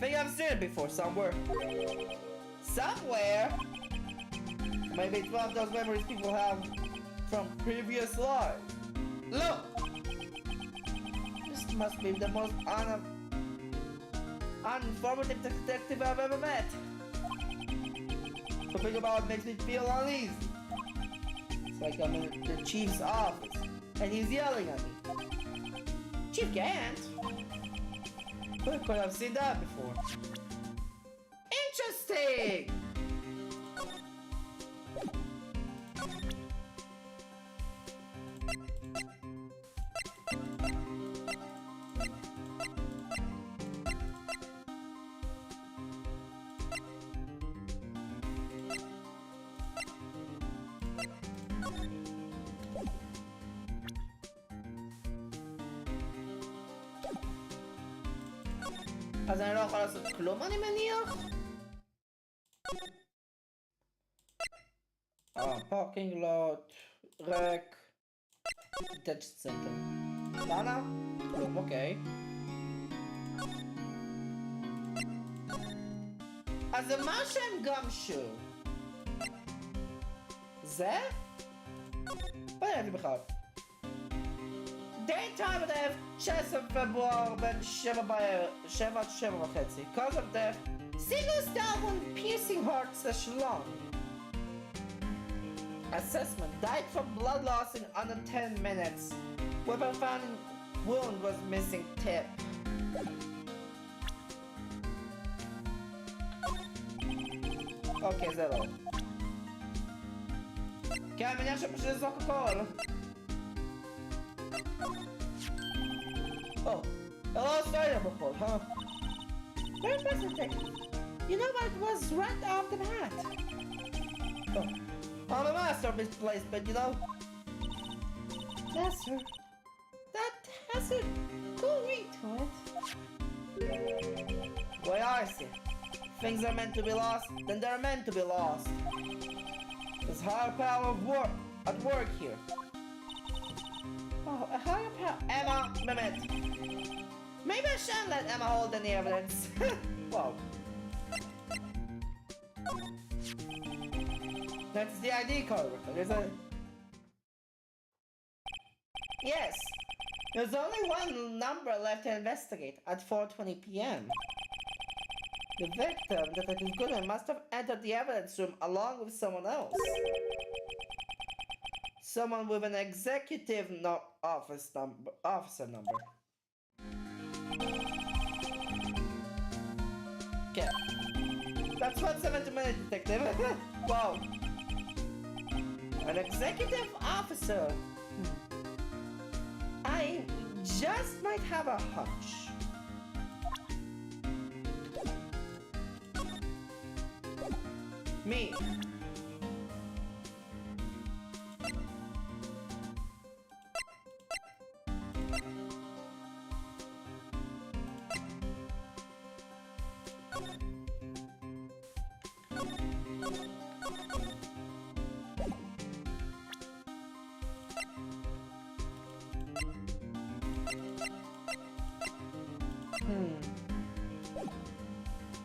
Think I've seen it before somewhere. Somewhere? Maybe it's one of those memories people have from previous lives. Look! This must be the most uninformative detective I've ever met. Something about it makes me feel uneasy. It's like I'm in the chief's office and he's yelling at me. Chief can't. But I've seen that before. Interesting! אז אני לא יכול לעשות כלום, אני מניח? פארקינג לוט, ריק, טאצ' סנטר. למה? כלום, אוקיי. אז זה מה שהם גמשו. זה? מה נראה לי בכלל? Daytime of death, 16 פברואר בין 7 עד 7 וחצי. Cause of death, single stab wound piercing heart/lung. Assessment, died from blood loss in under 10 minutes. Weapon found in wound was missing tip. אוקיי, זה לא. כן, אני מניח שפשוט לזרוק הכל. Oh, hello, spider before, huh? Very impressive, Detective. You know what was right off the bat. Oh, I'm a master of this place, but you know... Master? That has a cool ring to it. Well, I see. Things are meant to be lost, then they're meant to be lost. There's higher power of work at work here. Oh, a higher power. Emma, Mehmet. Maybe I shouldn't let Emma hold any evidence. Whoa. That's the ID card. There's a... Yes. There's only one number left to investigate at 4:20 p.m. The victim that Detective Goodman must have entered the evidence room along with someone else. Someone with an executive officer number. Okay. That's what's 70 minutes, detective. Wow. An executive officer. I just might have a hunch. Me.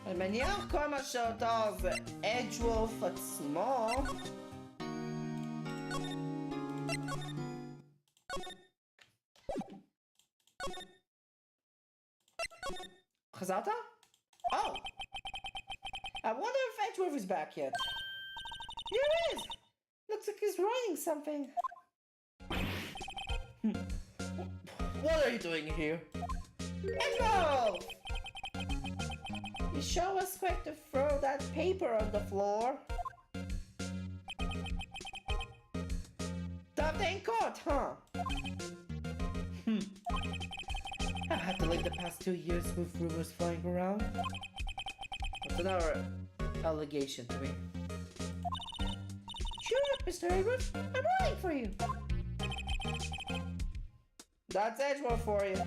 אני מניח כל מה שאותו זה אדג'וולף עצמו. חזרת? Oh! I wonder if Edgeworth is back yet. Here he is! Looks like he's writing something. What are you doing here? Edgeworth! You sure was quick to throw that paper on the floor. Dubbed in court, huh? I've had to live the past 2 years with rumors flying around. What's another allegation to me? Cheer up, Mr. Edgeworth. I'm rooting for you. That's Edgeworth for you.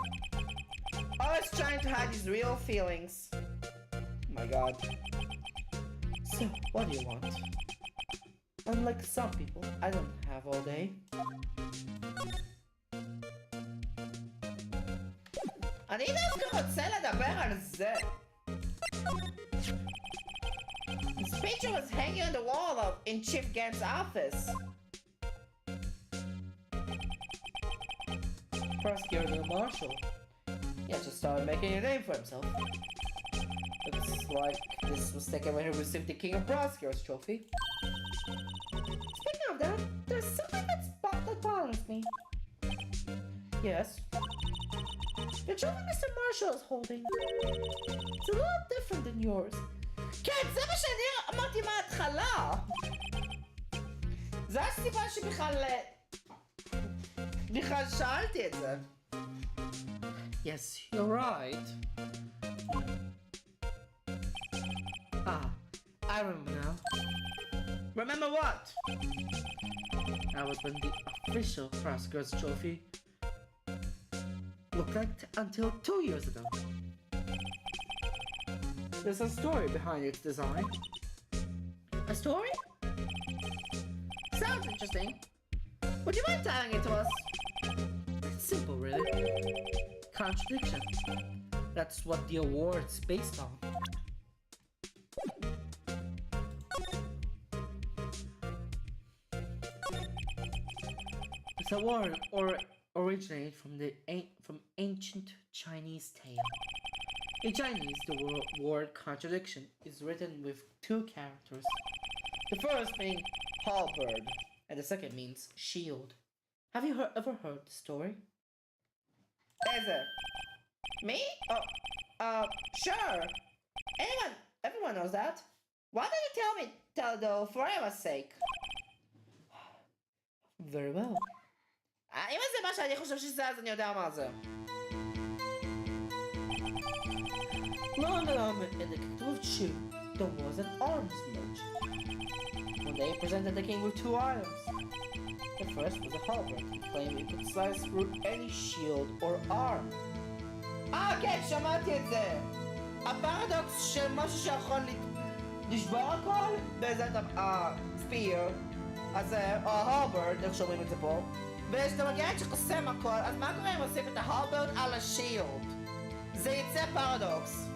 Always trying to hide his real feelings. My god. So, what do you want? Unlike some people, I don't have all day. אני דווקא רוצה לדבר על זה. His picture was hanging on the wall in Chief Gant's office. Prosecutor Marshall. He had just started making a name for himself. Looks like this was taken when he received the King of Prosecutors trophy. Speaking of that, there's something that bothers me. Yes? The trophy Mr. Marshall is holding. It's a little different than yours. כן, זה מה שאני אמרתי מההתחלה! זו הסיבה שבכלל שאלתי את זה. Yes, you're right. I remember now. Remember what? That was when the official Prosecutors trophy looked like until 2 years ago. There's a story behind its design. A story? Sounds interesting. Would you mind telling it to us? It's simple, really. Contradiction. That's what the award's based on. This award originated from ancient Chinese tale. In Chinese, the word contradiction is written with 2 characters. The first being halberd, and the second means shield. Have you ever heard the story? Eze. Me? Oh, sure. Everyone knows that. Why don't you tell it though, for Emma's sake? Very well. אם זה מה שאני חושב שזה, אז אני יודע מה זה. Long ago in the kingdom of Chu, there was an arms merchant. One day he presented the king with 2 items. The first was a halberd, claiming it could slice through any shield or arm. כן, שמעתי את זה. הפרדוקס של משהו שיכול לשבור הכל, וזה הספיר, אז ההלברד, איך שאומרים את זה פה, וכשאתה מגיע את שחוסם הכל, אז מה קורה אם עושים את ההלברד על השילד? זה יצא פרדוקס.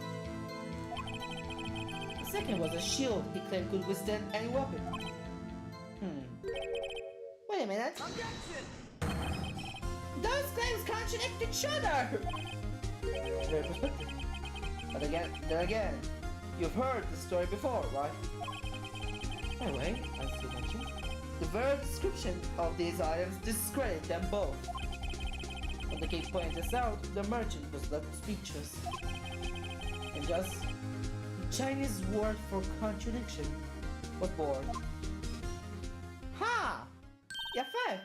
The second was a shield he claimed could withstand any weapon. Wait a minute. Those claims contradict each other! Very perspective. But then again, you've heard the story before, right? Anyway, as you mentioned, the very description of these items discredit them both. When the king pointed this out, the merchant was left speechless. And just the Chinese word for contradiction was born. Ha! Yafé!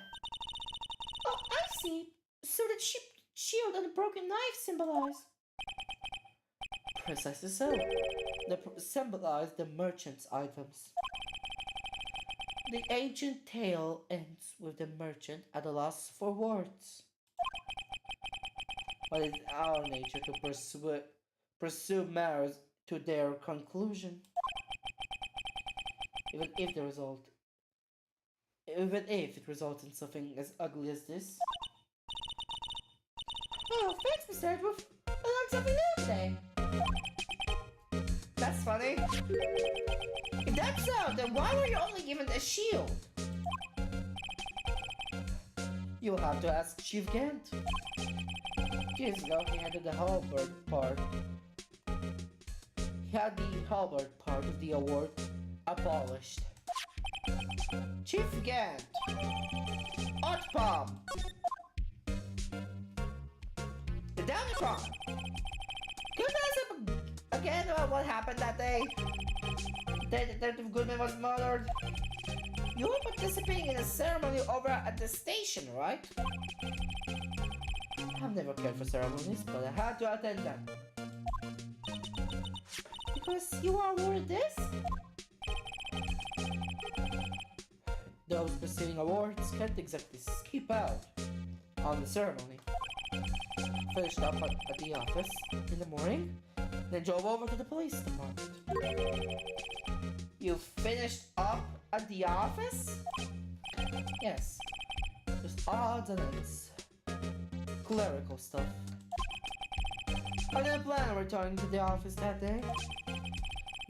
Oh, I see. So the chipped shield and the broken knife symbolize. Precisely so. They symbolize the merchant's items. The ancient tale ends with the merchant at a loss for words. But it's our nature to pursue matters to their conclusion. Even if it results in something as ugly as this. Oh, thanks, Mr. Edward. I learned something new today. That's funny. If that's so, then why were you only given a shield? You'll have to ask Chief Gant. Years ago, he had the halberd part. He had the halberd part of the award abolished. Chief Gant. Otpom. The Downicron. Could you tell us again about what happened that day? Detective Goodman was murdered. You were participating in a ceremony over at the station, right? I've never cared for ceremonies, but I had to attend them. Because you are awarded this? Those receiving awards can't exactly skip out on the ceremony. Finished up at the office in the morning, then drove over to the police department. You finished up at the office? Yes. Just odds and ends. Clerical stuff. I didn't plan on returning to the office that day.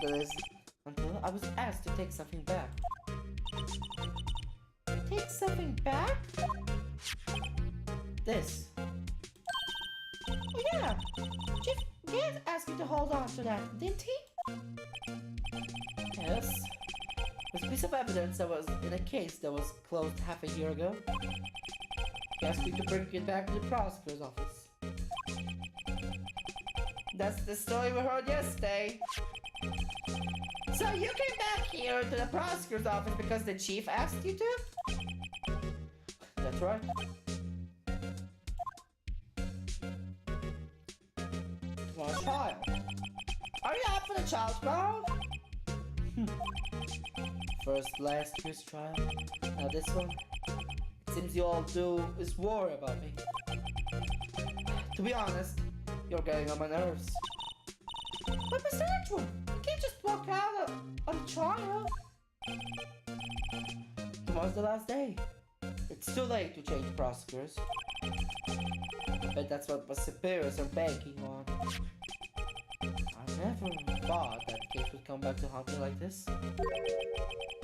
That is, until I was asked to take something back. Take something back? This. Oh yeah, Chief Gant asked you to hold on to that, didn't he? Yes. It was a piece of evidence that was in a case that was closed half a year ago. He asked me to bring it back to the prosecutor's office. That's the story we heard yesterday. So you came back here to the prosecutor's office because the chief asked you to? That's right. Tomorrow's trial. Are you up for the trial tomorrow? First last year's trial, now this one. It seems you all do is worry about me. To be honest, you're getting on my nerves. But Mr. Edward, you can't just walk out on the trial. Tomorrow's the last day. It's too late to change prosecutors. But that's what my superiors are banking on. I never thought that case would come back to haunt me like this.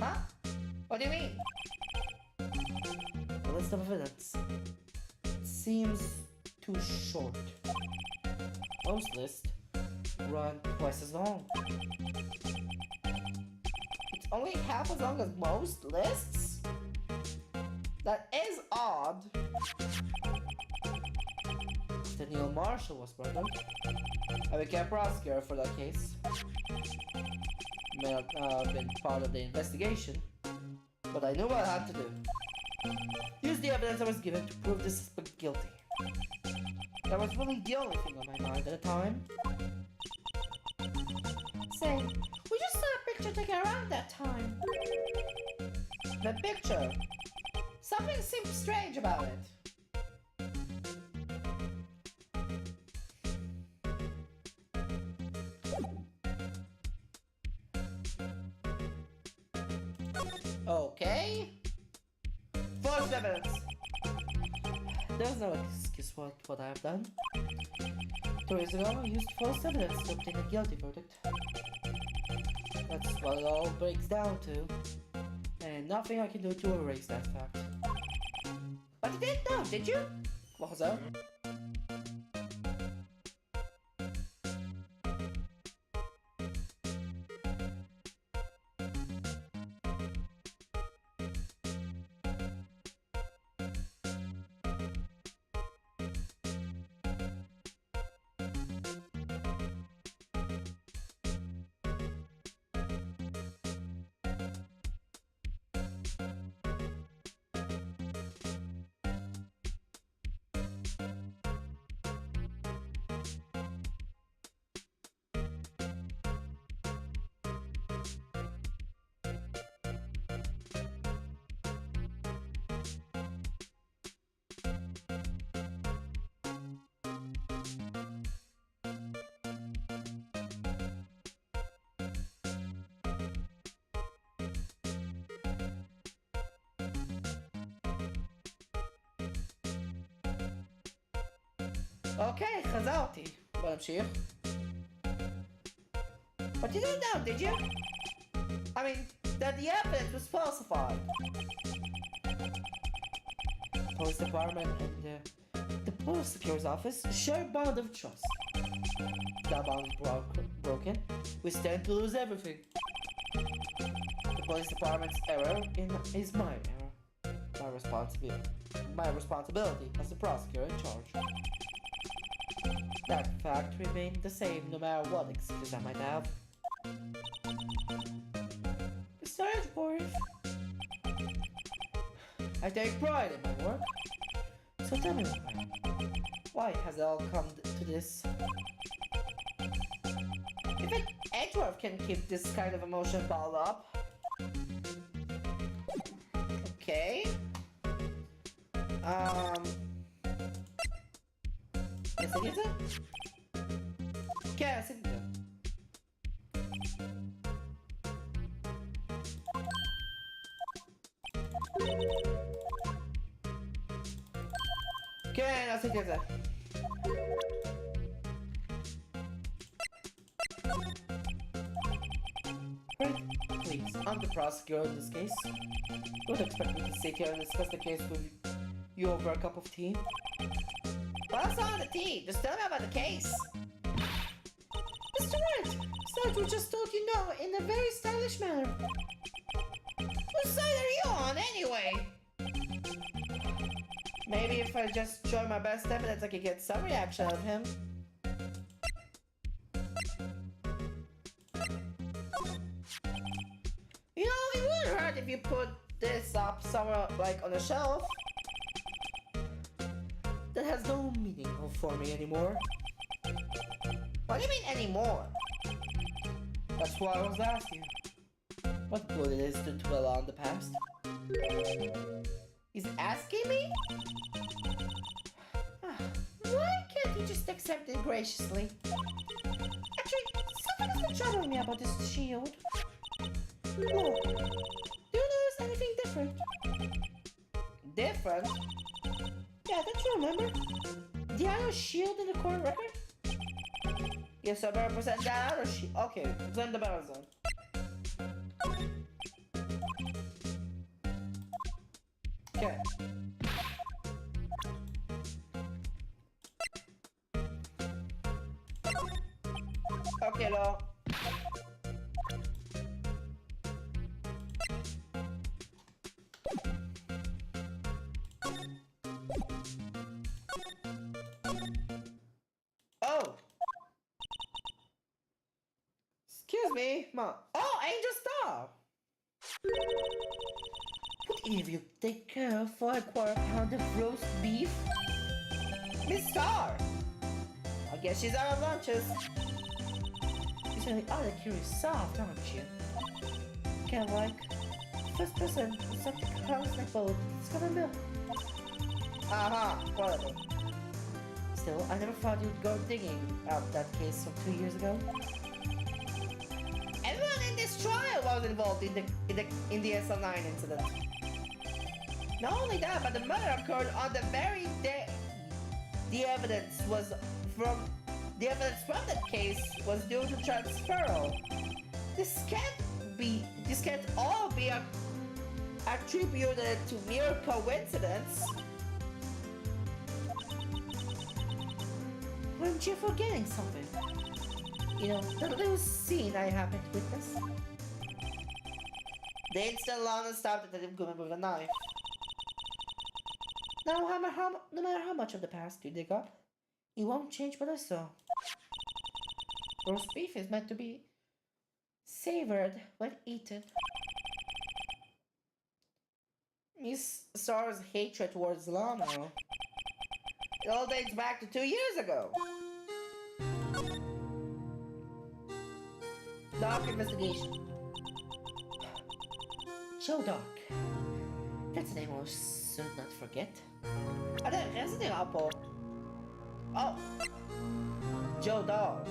Huh? What do you mean? The list of evidence seems too short. Most lists run twice as long. It's only half as long as most lists? That is odd. Neil Marshall was murdered. I became prosecutor for that case. May not have been part of the investigation, but I knew what I had to do. Use the evidence I was given to prove this suspect guilty. That was really the only thing on my mind at the time. Say, we just saw a picture taken around that time. The picture? Something seemed strange about it. Okay. False evidence. There's no excuse for what I have done. 2 years ago, I used false evidence to obtain a guilty verdict. That's what it all breaks down to. And nothing I can do to erase that fact. But you didn't know, did you? וחוזר. אוקיי, חזרתי. בוא נמשיך. But you didn't know, did you? I mean, that the evidence was falsified. The police department and the prosecutor's office share a bond of trust. That bond is broken. We stand to lose everything. The police department's error is my error. My responsibility as the prosecutor in charge. That fact remained the same no matter what excuse I might have. Besides, boys, I take pride in my work. So tell me, why has it all come to this? If an Edgeworth can keep this kind of emotion bottled up, okay. Neyse. Gelsin diyor. Gelsin diyor. Please, I'm the prosecutor in this case. Don't expect me to sit here and discuss the case with you over a cup of tea. What's on the tea? Just tell me about the case. Mr. Wright, Sergeant just told you no in a very stylish manner. Whose side are you on anyway? Maybe if I just show my best evidence I could get some reaction out of him. You know, it wouldn't hurt if you put this up somewhere like on a shelf. That has no meaning for me anymore. What do you mean anymore? That's why I was asking. What good it is to dwell on the past? He's asking me? Why can't he just accept it graciously? Actually, something's been troubling me about this shield. Look, do you notice anything different? Different? Yeah, don't you remember? The arrow shield in the court record? Yes, I better present that arrow shield. Okay, then the battle zone. Okay. Okay, lo. Oh! Excuse me, Mom. Oh, Angel Star! What if you take care for a quarter-pound of roast beef? Miss Star! I guess she's out of lunches. You're certainly oddly curious soft, aren't you? Kind of like first person who sucked the house like both discover milk. Aha, whatever. Still, I never thought you'd go digging out that case from 2 years ago. Everyone in this trial was involved in the SL9 incident. Not only that, but the murder occurred on the very day the evidence from that case was due to transferal. This can't all be attributed to mere coincidence. Weren't you forgetting something? You know, that little scene I happened to witness? The instant Lana stabbed Detective Goodman with a knife. Now, no matter how much of the past you dig up, it won't change what I saw. Roast beef is meant to be savored when eaten. Miss Star's hatred towards Lana. It all dates back to 2 years ago. Dark investigation. Joe Dark. That's a name I should not forget. Aderezo de Apple. Oh. Joe Dark.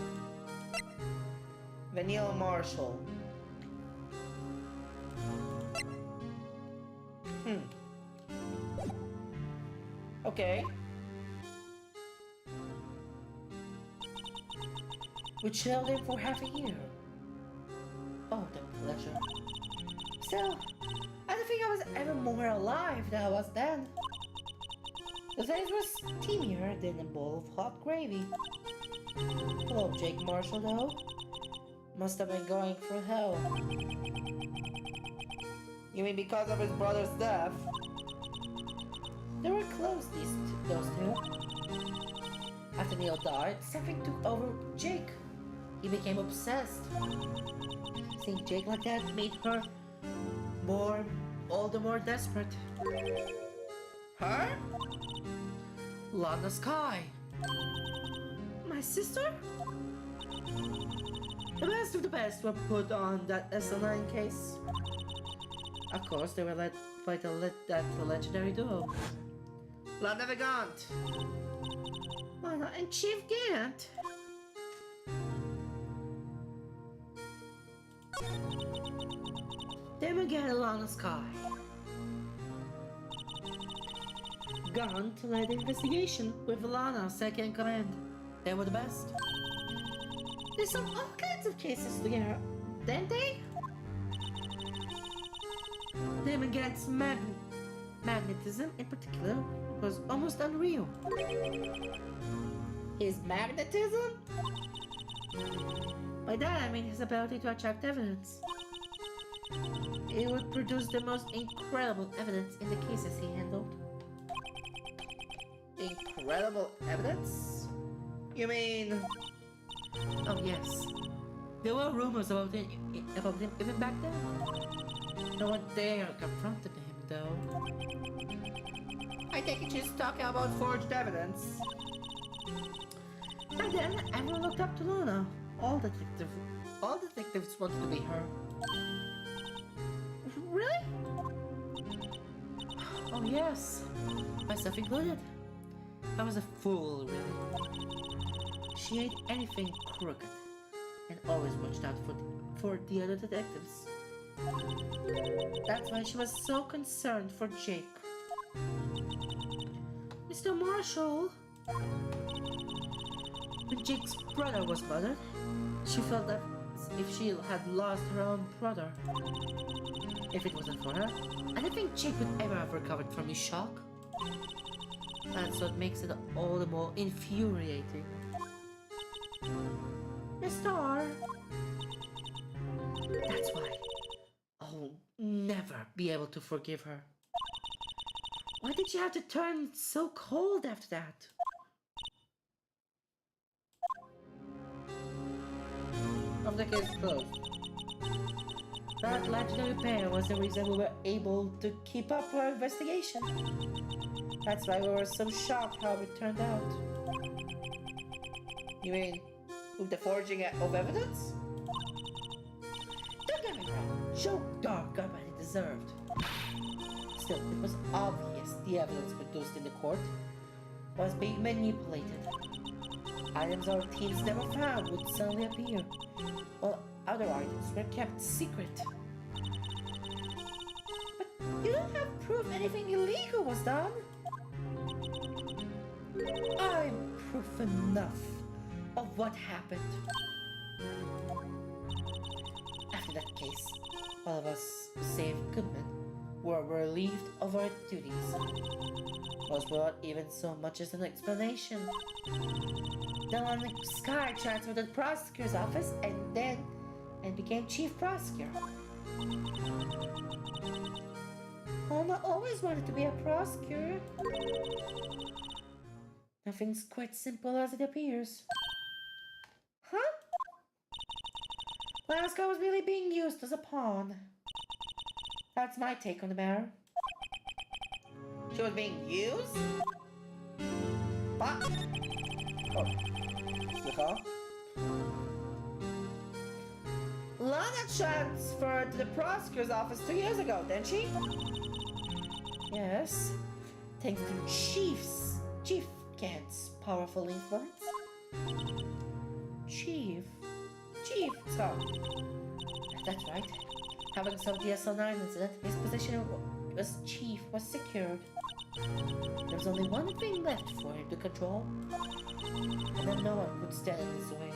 Vanilla Marshall. Okay. We chilled him for half a year. Oh, the pleasure. Still, I don't think I was ever more alive than I was then. The days were steamier than a bowl of hot gravy. Hello, Jake Marshall, though. Must have been going through hell. You mean because of his brother's death? They were close, those two. After Neil died, something took over Jake. He became obsessed. Seeing Jake like that made her all the more desperate. Her? Lana Sky. My sister? The best of the best were put on that SL9 case. Of course, they were led by that legendary duo. Lana Vagant. Lana and Chief Gant. Then we get Lana Sky. Gant led the investigation with Lana second in command. They were the best. They solved all kinds of cases together, didn't they? Them against magnetism in particular was almost unreal. His magnetism? By that I mean his ability to attract evidence. It would produce the most incredible evidence in the cases he handled. Incredible evidence? You mean... Oh yes. There were rumors about him even back then. No one dared confronted him though. I think he's talking about forged evidence. Back then, everyone looked up to Lana. All detectives wanted to be her. Really? Oh yes, myself included. I was a fool, really. She ate anything crooked, and always watched out for the other detectives. That's why she was so concerned for Jake. Mr. Marshall! When Jake's brother was murdered, she felt that if she had lost her own brother. If it wasn't for her, I don't think Jake would ever have recovered from his shock. That's what makes it all the more infuriating. Miss Star! That's why I'll never be able to forgive her. Why did she have to turn so cold after that? Of the case closed. That legendary pair was the reason we were able to keep up our investigation. That's why we were so shocked how it turned out. You mean, with the forging of evidence? Don't get me wrong, Joe Dark got what he deserved. Still, it was obvious the evidence produced in the court was being manipulated. Items our teams never found would suddenly appear, while other items were kept secret. But you don't have proof anything illegal was done. I'm proof enough of what happened. After that case, all of us, save Goodman, were relieved of our duties. Was without even so much as an explanation. Then on the Sky transferred to the prosecutor's office and became chief prosecutor. Lana always wanted to be a prosecutor. Nothing's quite simple as it appears. Huh? Laska was really being used as a pawn. That's my take on the matter. She was being used? What? Oh. Slicha? Lana transferred to the prosecutor's office 2 years ago, didn't she? Yes. Thanks to Chief Kent's powerful influence. Chief, so. That's right. Having solved the SL9 incident, his position as chief was secured. There's only one thing left for him to control, and then no one could stand in his way.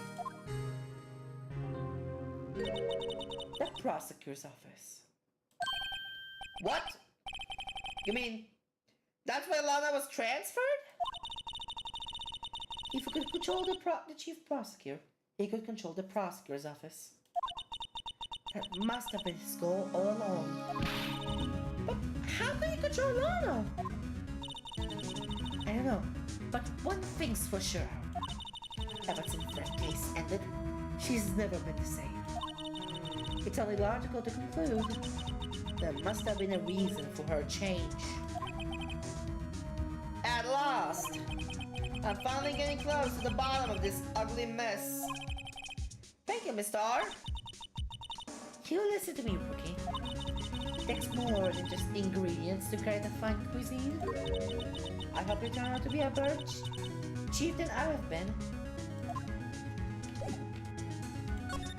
The prosecutor's office. What? You mean that's where Lana was transferred? If he could control the chief prosecutor, he could control the prosecutor's office. That must have been his goal all along. But how can he control Lana? I don't know, but one thing's for sure. Ever since that case ended, she's never been the same. It's only logical to conclude there must have been a reason for her change. At last! I'm finally getting close to the bottom of this ugly mess. Thank you, Mr. R. You listen to me, Rookie. It takes more than just ingredients to create a fine cuisine. I hope you turn out to be a better chief than I have been.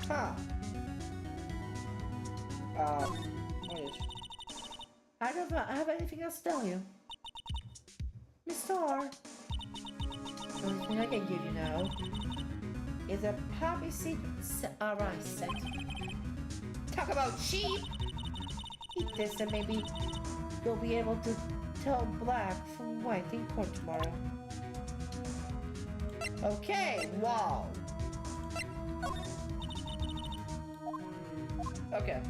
Huh. I don't have anything else to tell you. Mr. R. The only thing I can give you now is a poppy seed rice set. Talk about sheep! Eat this and maybe you'll be able to tell black from white in court tomorrow. Okay, wow. Okay.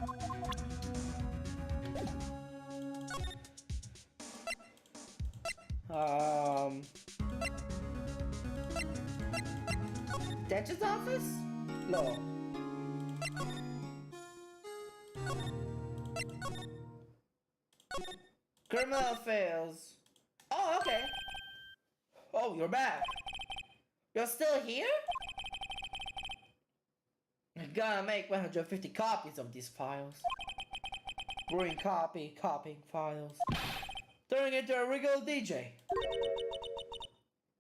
Dentist's office? No. Criminal affairs. Oh, okay. Oh, you're back. You're still here? I gotta make 150 copies of these files. Brewing copying files. Turning into a regular DJ.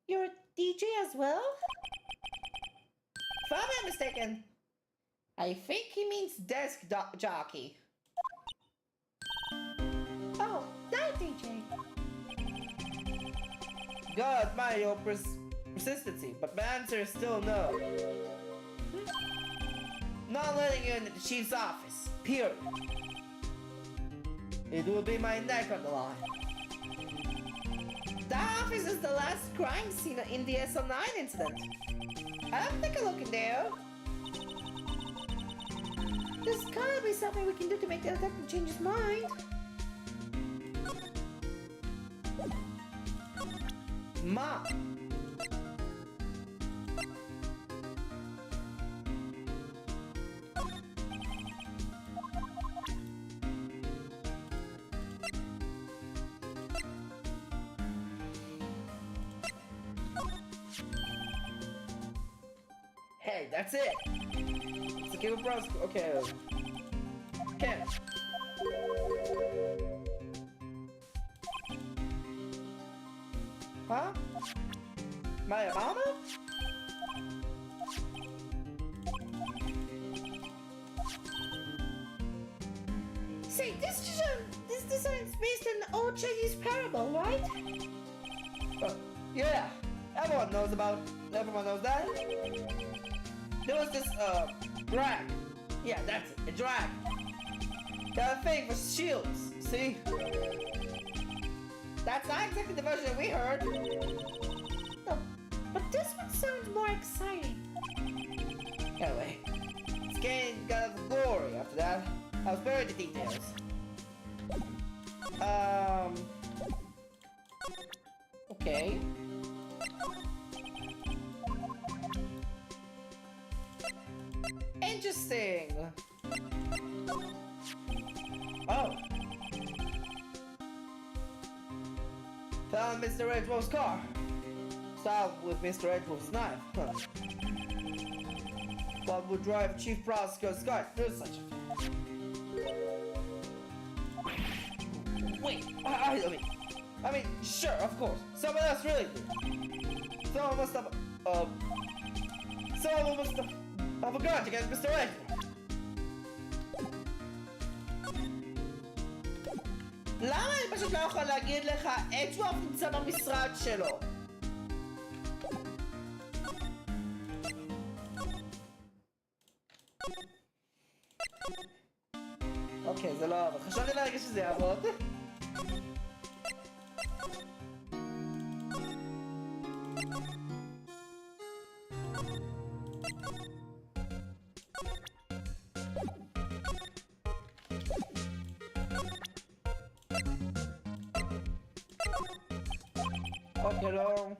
You're a DJ as well? If I'm not mistaken, I think he means desk jockey. Oh, that DJ. God admire your persistency, but my answer is still no. Not letting you into the chief's office, period. It will be my neck on the line. That office is the last crime scene in the SL9 incident. I'll take a look in there. There's gotta be something we can do to make the detective change his mind. Ma! Hey, that's it! It's a game of bros. Okay. Okay. Huh? My mama? Say, this design is based on an old Chinese parable, right? Yeah. Everyone knows that. There was this, drag. Yeah, that's it, a drag. Got a thing for shields, see? That's not exactly the version we heard. No, But this one sounds more exciting. Anyway, this game got a glory after that. I'll spare the details. Okay. Interesting. Oh. Found Mr. Edgewolf's car. Stop with Mr. Edgewolf's knife. Huh. What would drive Chief Prosecutor Scott to do such a thing? Wait, I mean, sure, of course. Someone else really did. Someone must have a grudge against Mr. Edgewolf. למה אני פשוט לא יכול להגיד לך, אדג'וורף נמצא במשרד שלו? אוקיי, זה לא עבוד. חשבתי לרגע שזה יעבוד. אוקיי, לא.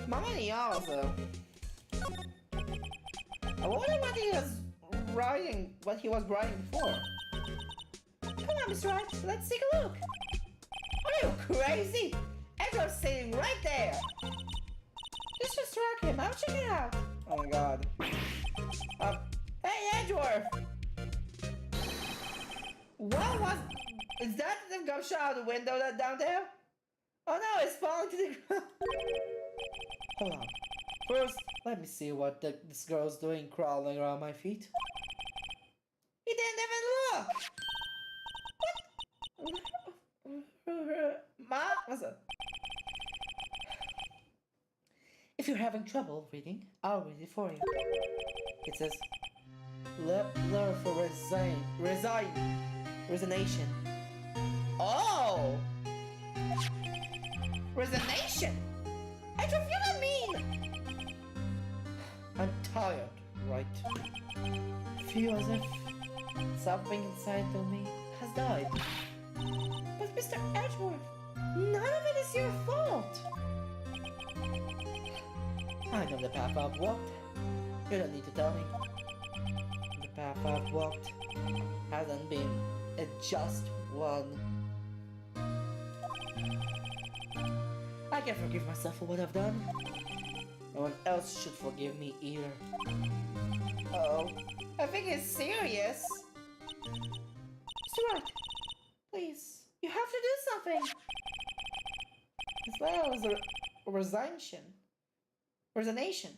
מה מניעה הזה? I wonder what he was writing before. Come on, Mr. Wright, let's take a look. Are you crazy? Edward's sitting right there. Let's just track him. I'll check it out. Oh my god. Hey, Edward! What was... Is that the gunshot out the window that down there? Oh no, it's falling to the ground. Hold on. First, let me see what this girl's doing crawling around my feet. He didn't even look! What? Ma? What's up? If you're having trouble reading, I'll read it for you. It says, learn for resignation. Oh! Resignation? I don't feel that mean! I'm tired, right? Feel as if something inside of me has died. But Mr. Edgeworth, none of it is your fault! I know the path I've walked. You don't need to tell me. The path I've walked hasn't been a just one. I can't forgive myself for what I've done. No one else should forgive me either. Oh, I think it's serious. Mr. Wright, please, you have to do something. As well as a resignation. Resignation.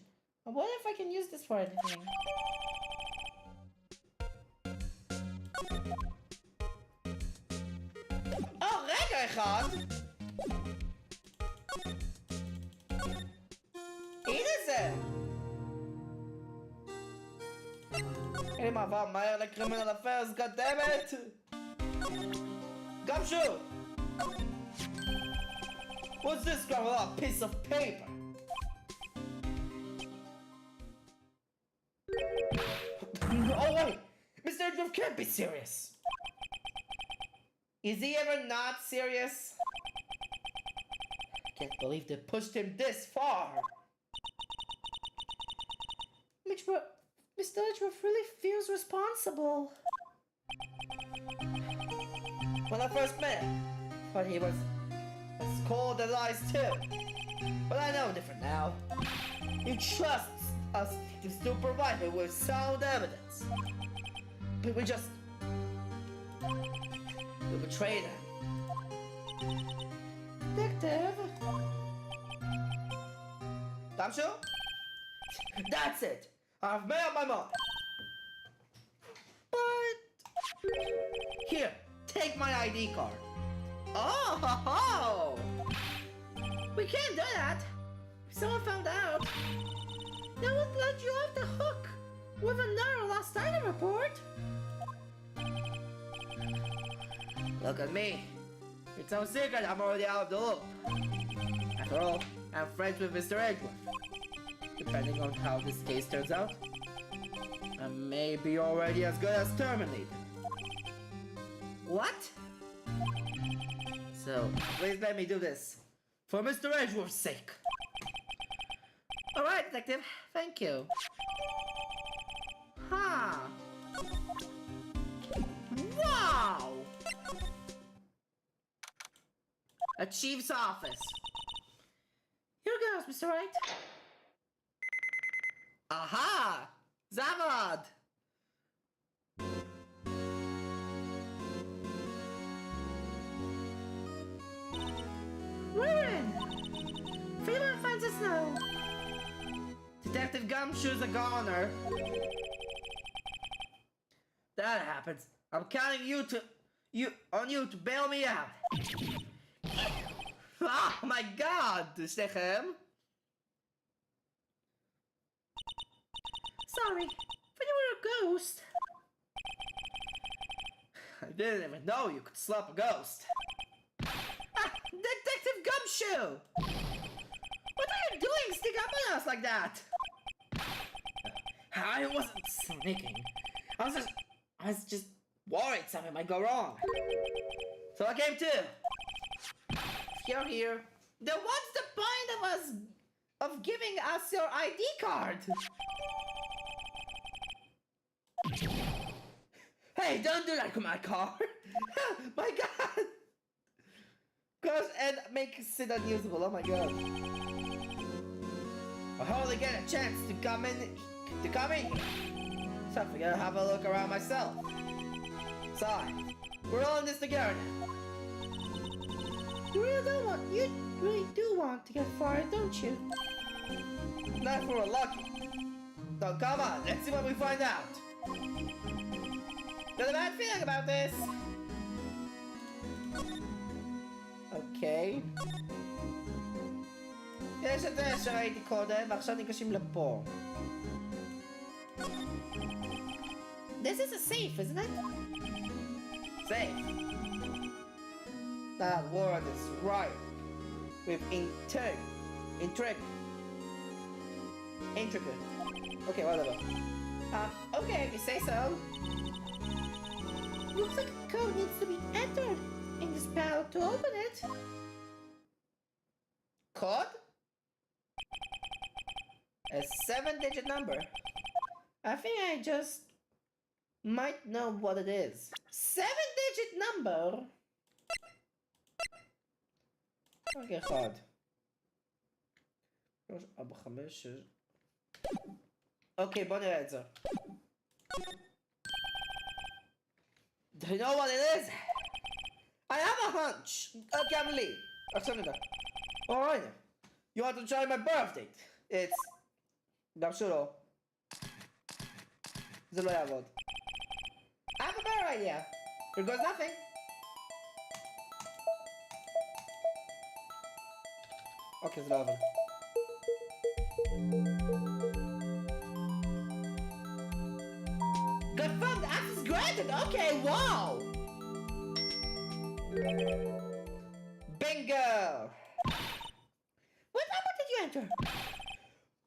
I wonder if I can use this for anything. Oh, רגע אחד! הנה זה! הנה מעבר מהר לקרימינל אפיירס, גדמת! גם שוב! What's this scrambled up piece of paper? Oh wait! Mr. Edgeworth can't be serious! Is he ever not serious? I can't believe they pushed him this far! Mr. Edgeworth really feels responsible. When I first met him, I thought he was as cold as ice too. But I know different now. He trusts us to still provide me with sound evidence. But we betrayed him. Detective? Damshu? That's it! I've made up my mind! But... Here, take my ID card. Oh, ho, ho. We can't do that! If someone found out, they would let you off the hook with another lost item report. Look at me. It's no secret I'm already out of the loop. After all, I'm friends with Mr. Edgeworth. Depending on how this case turns out, I may be already as good as terminated. What? So, please let me do this. For Mr. Edgeworth's sake. Alright, detective. Thank you. Huh. Wow! A chief's office. Here goes, Mr. Wright. Aha! Zavad! Yirין! Fever finds us now. Detective Gumshoe's a goner. That happens. I'm counting on you to bail me out. Oh my god, Shechem. Sorry, but you were a ghost. I didn't even know you could slap a ghost. Ah, Detective Gumshoe! What are you doing sticking up on us like that? I wasn't sneaking. I was just worried something might go wrong. So I came too. If you're here, then what's the point of giving us your ID card? Hey, don't do that to my car! My god! Goes and makes it unusable, oh my god. I hardly get a chance to come in here. So I figured I'd have a look around myself. Sorry, we're all in this together now. You really do want to get fired, don't you? Not if we're lucky. So come on, let's see what we find out. Got a bad feeling about this. אוקיי. יש את זה שראיתי קודם, ועכשיו ניגשים לפה. This is a safe, isn't it? Safe. That word is right. With intrigue. Intricate. Okay, whatever. Okay, if you say so. Looks like a code needs to be entered in this panel to open it. Code? A 7-digit number. I think I just might know what it is. 7-digit number? Okay, hard. Okay, בוא נראה את זה. Do you know what it is? I have a hunch. Okay, I'm leave. עכשיו נדע. Alright. You want to try my birthday? It's... גם שלא. זה לא יעבוד. I have a better idea. Here goes nothing. אוקיי, זה לא יעבוד. Confirmed access granted! Okay, wow! Bingo! What number did you enter?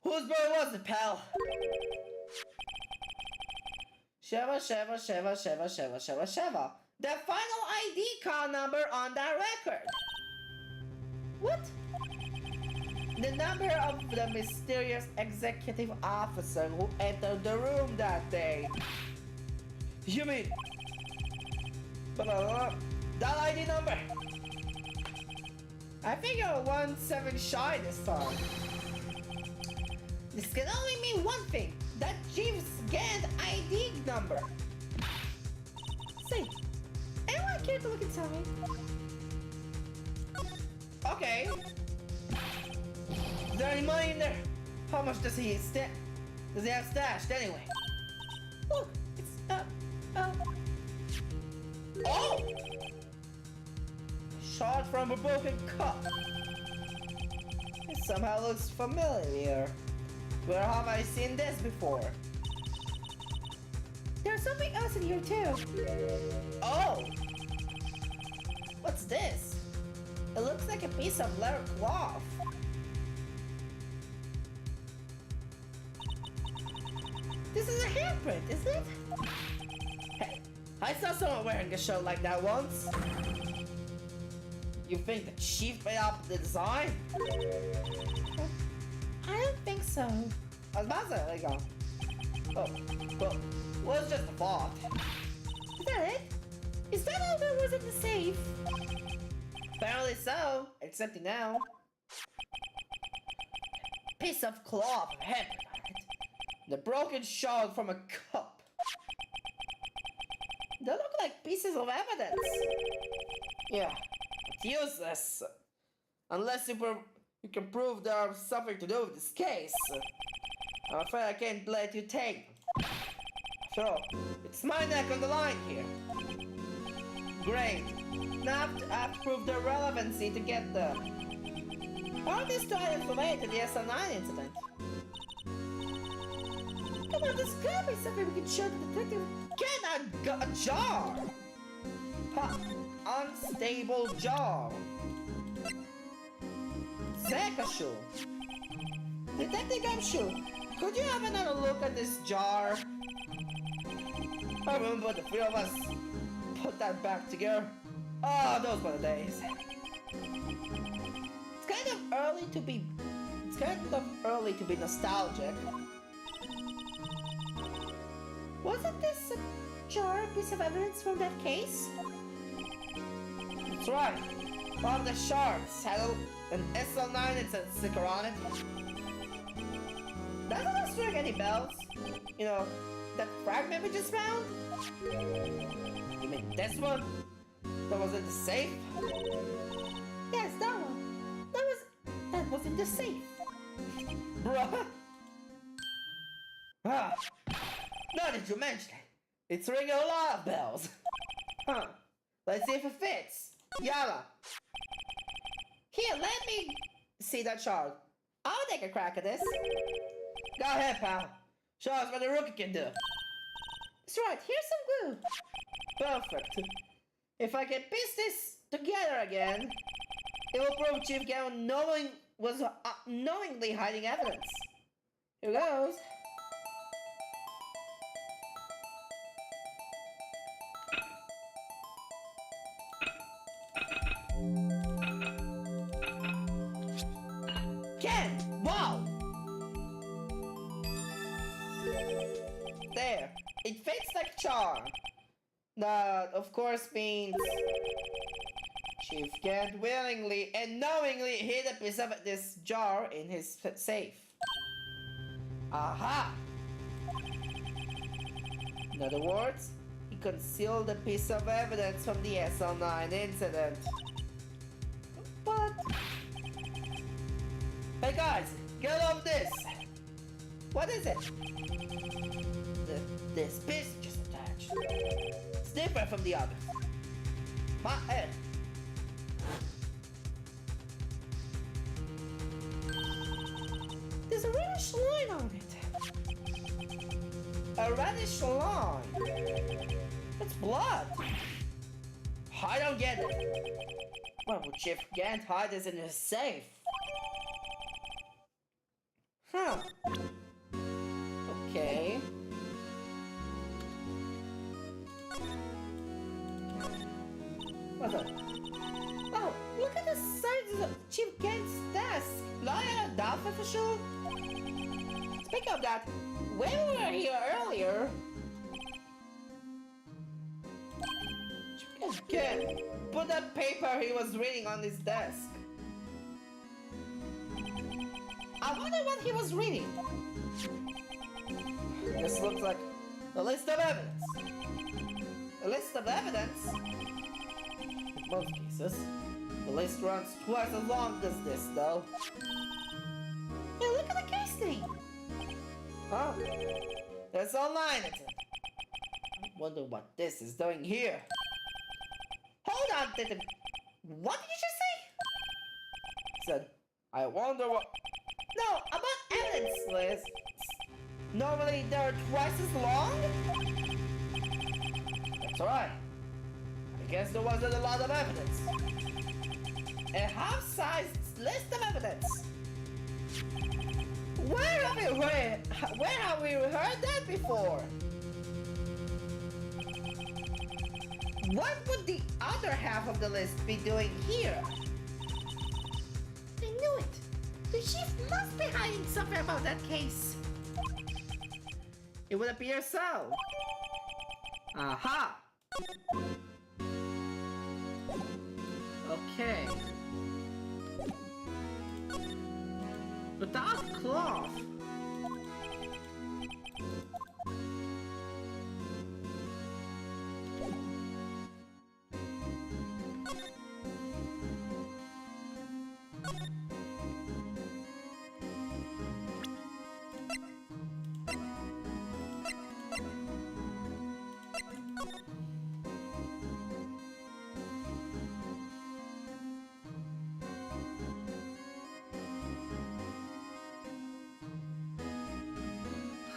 Whose birthday was it, pal? 7777777. The final ID card number on that record. What? The number of the mysterious executive officer who entered the room that day. You mean? That ID number? I think you're 1-7 shy this time. This can only mean one thing. That Chief's Gand ID number. Say, anyone care to look and tell me? Okay. Is there any money in there? How much does he have stashed anyway? Look, it's oh! Shot from a broken cup. It somehow looks familiar. Where have I seen this before? There's something else in here too. Oh! What's this? It looks like a piece of leather cloth. This is a handprint, isn't it? Hey, I saw someone wearing a shirt like that once. You think the chief made up the design? I don't think so. I was about to say, there you go. Oh, well, it's just a thought. Is that it? Is that all there was in the safe? Apparently so, except now. Piece of cloth, head. The broken shard from a cup. They look like pieces of evidence. Yeah, it's useless. Unless you can prove there's something to do with this case. I'm afraid I can't let you take them. After all, it's my neck on the line here. Great. Now I have to prove their relevancy to get them. All these two items related to the SL9 incident. Come on, there's gotta be something we can show the detective. Get a jar! Ha! Unstable jar. Sekashu. Detective Gumshoe, could you have another look at this jar? I remember the three of us put that back together. Oh, those were the days. It's kind of early to be nostalgic. Wasn't this a jar, a piece of evidence from that case? That's right. One of the shards had an SL9 incident sticker on it. Doesn't this ring any bells? You know, that fragment we just found? You mean this one? That was in the safe? Yes, that one. That was in the safe. Bruh. Ah. Now that you mention it, it's ringing a lot of bells. Huh. Let's see if it fits. Yalla. Here, let me see that shard. I'll take a crack at this. Go ahead, pal. Show us what the rookie can do. That's right, here's some glue. Perfect. If I can piece this together again, it will prove Chief Gown was knowingly hiding evidence. Here goes. Ken! Wow! There. It fits like charm. That, of course, means Chief Ken willingly and knowingly hid a piece of this jar in his safe. Aha! In other words, he concealed a piece of evidence from the SL9 incident. But... Hey guys, get off this! What is it? This piece just attached. It's different from the others. My head. There's a reddish line on it. A reddish line? It's blood. I don't get it. Why would Chief Gant hide this in his safe? Huh. Okay. What's up? Oh, look at the size of Chief Gant's desk. Lion Dolphin for sure. Speaking of that, when we were here earlier, Chief Gant put that paper he was reading on his desk. I wonder what he was reading. This looks like a list of evidence. A list of evidence? In most cases, the list runs twice as long as this, though. Hey, look at the case name! Huh? There's online at it. I wonder what this is doing here. Hold on, Titan. What did you just say? Said, I wonder what... No, about evidence lists. Normally they're twice as long? That's right. I guess there wasn't a lot of evidence. a half-sized list of evidence. Where have we heard that before? What would the other half of the list be doing here? I knew it. The chief must be hiding something about that case. It would appear so. Aha! Okay. Without cloth.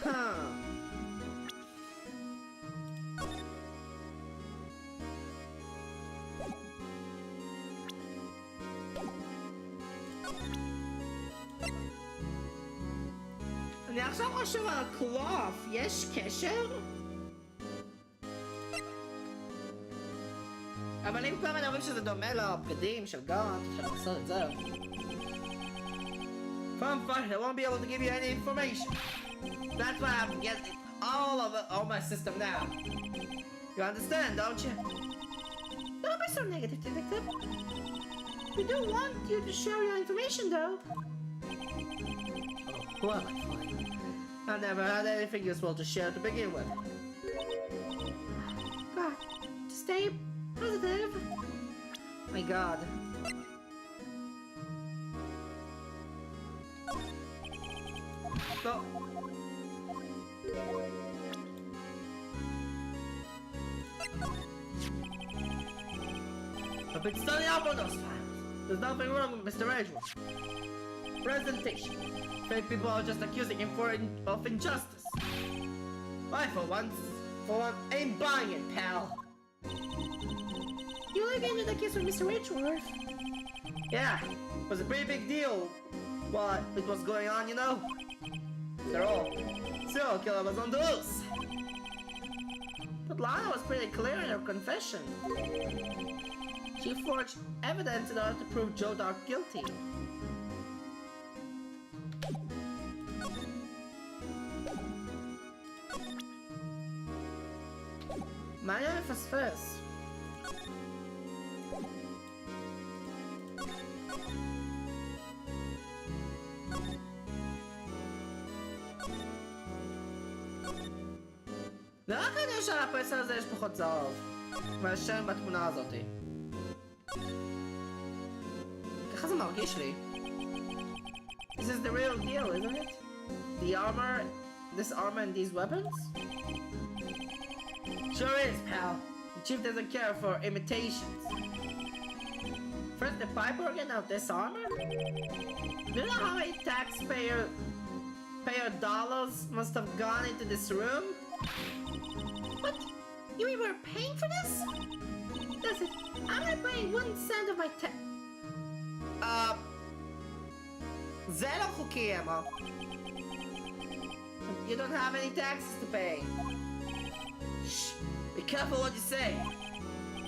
Huh. אני עכשיו חושב על הקלוף, יש קשר? אבל אם כבר אומרים שזה דומה לבגדים של גאנט, אפשר לעשות את זה. Fine, I won't be able to give you any information. That's why I'm getting all of it on my system now. You understand, don't you? Don't be so negative, detective. We do want you to share your information, though. Who am I flying? I've never had anything useful to share to begin with. God, to stay positive. My God. So, I've been studying up on those files. There's nothing wrong with Mr. Edgeworth. Presentation. Fake people are just accusing him of injustice. I, for one, ain't buying it, pal. You look into the case with Mr. Edgeworth. Yeah, it was a pretty big deal. What it was going on, you know? After all, serial killer was on the loose. But Lana was pretty clear in her confession. She forged evidence in order to prove Joe Dark guilty. My name is first. ורק אני שעל הפסל הזה יש פחות צהוב מהשם בתמונה הזאתי. ככה זה מרגיש לי. This is the real deal, isn't it? The armor, this armor and these weapons? Sure is, pal. The chief doesn't care for imitations. First the pipe organ, now this armor? Do you know how many taxpayer dollars must have gone into this room? What? You mean we're paying for this? Listen, I'm not paying 1 cent of my tax. זה לא חוקי, אמה. You don't have any taxes to pay. Shh, be careful what you say.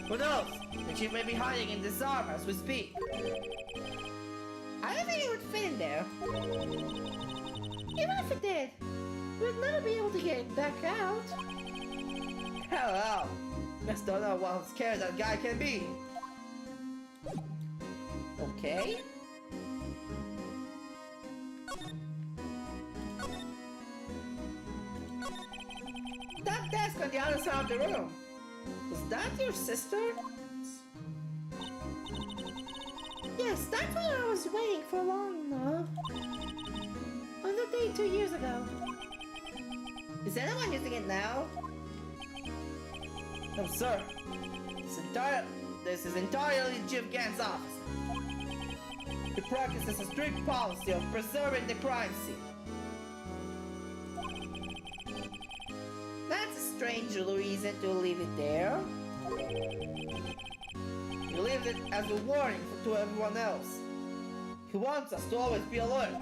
Who knows? The chief may be hiding in this armor as we speak. I don't think it would fit in there. Even if it did, we'd never be able to get it back out. Hello. Just don't know how scared that guy can be. Okay. That desk on the other side of the room. Was that your sister? Yes, that's what I was waiting for long enough. On the day 2 years ago. Is anyone using it now? No, sir. This is entirely Chief Gant's office. He practices a strict policy of preserving the crime scene. That's a strange reason to leave it there. He leaves it as a warning to everyone else. He wants us to always be alert.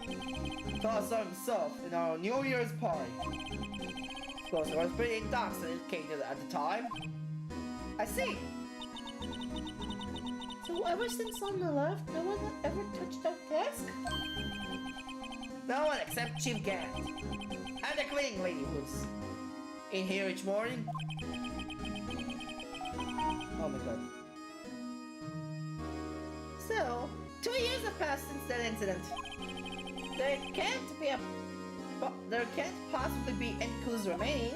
He told us so himself in our New Year's party. Of course, I was pretty intoxicated at the time. I see. So ever since on the left, no one ever touched our desk? No one except Chief Gant. And the cleaning lady who's in here each morning. Oh my god. So, 2 years have passed since that incident. There can't possibly be any clues remaining.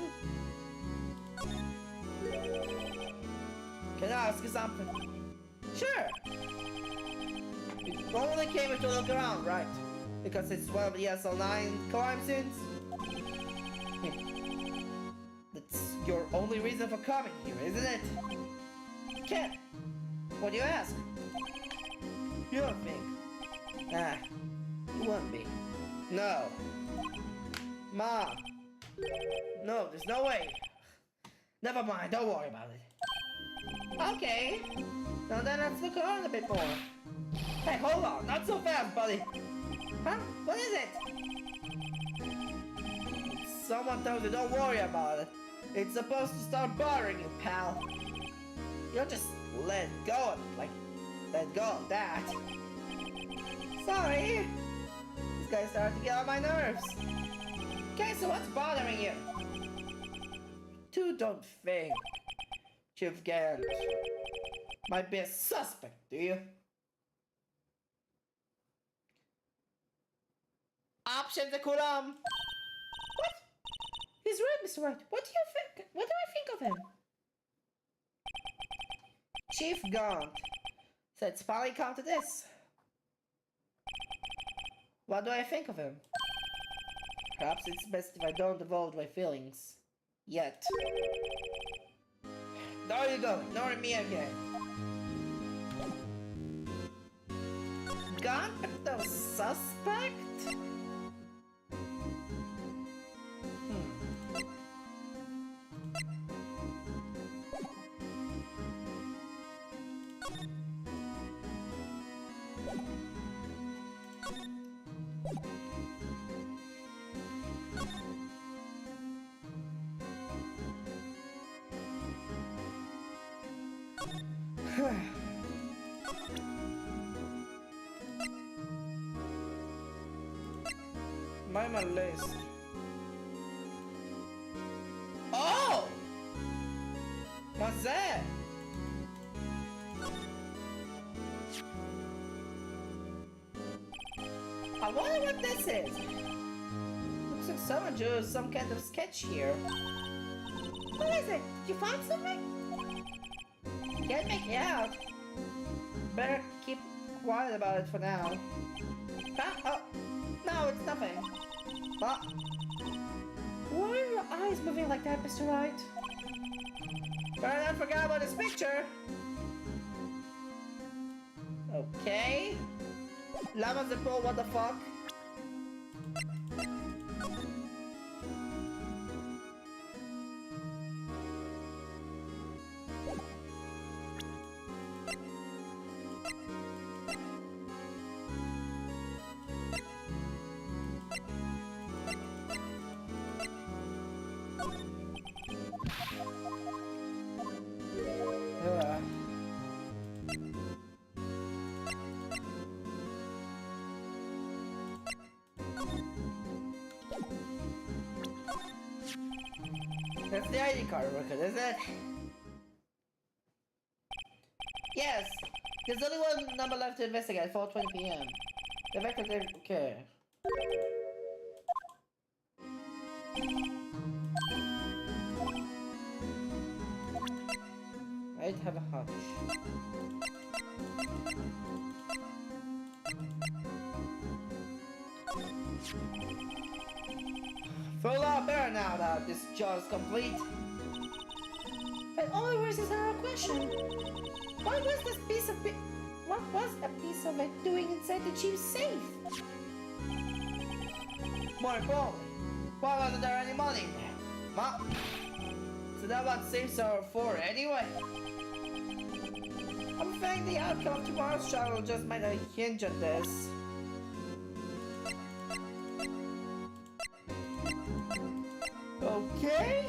Can I ask you something? Sure. You only came here to look around, right? Because it's one of the SL9 crime scenes? That's your only reason for coming here, isn't it? Ken, what do you ask? You don't think? Ah, you won't be. No. Mom. No, there's no way. Never mind, don't worry about it. Okay. Now then let's look around a bit more. Hey, hold on, not so fast, buddy. Huh? What is it? Someone told you don't worry about it. It's supposed to start bothering you, pal. You'll just let go of it, like, let go of that. Sorry. This guy's starting to get on my nerves. Okay, so what's bothering you? You don't think Chief Gant might be a suspect, do you? Options, Kulam. What? He's right, Mr. Wright. What do you think? What do I think of him? Chief Gant. So it's finally come to this. What do I think of him? Perhaps it's best if I don't divulge my feelings. Yet. There you go, ignoring me again. Gant the suspect? My list. Oh! What's that? I wonder what this is. Looks like someone drew some kind of sketch here. What is it? Did you find something? Can't make it out. Better keep quiet about it for now. Huh? Oh, no, it's nothing. What? Why are your eyes moving like that, Mr. Wright? Better not forget about this picture. Okay. Llamas the pool, what the fuck? That's the ID card record, is it? Yes! There's only one number left to investigate, 4:20 PM. The vector didn't care. I'd have a hunch. Full out better now that this job is complete. It only raises our question. What was this piece of what was a piece of it doing inside the chief's safe? More importantly, why wasn't there any money in there? So that what safes are for anyway? I'm afraid the outcome of tomorrow's trial just might hinge on this. Okay.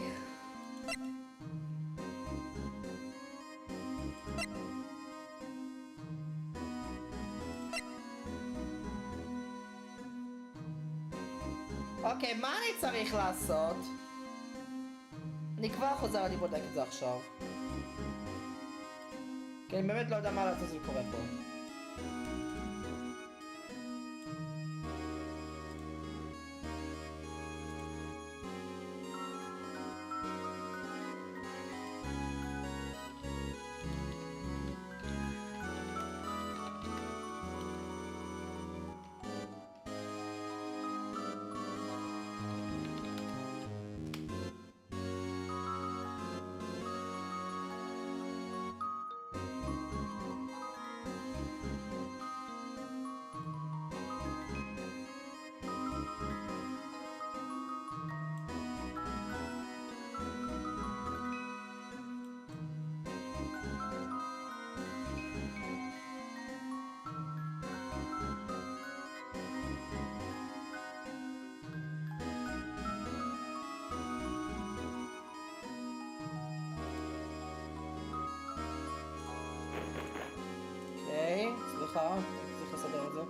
אוקיי, מה אני צריך לעשות? אני כבר חוזר, אני בודק את זה עכשיו. כי אני באמת לא יודע מה לעשות, זה קורה פה. אוקיי, סליחה, צריך לסדר את זה.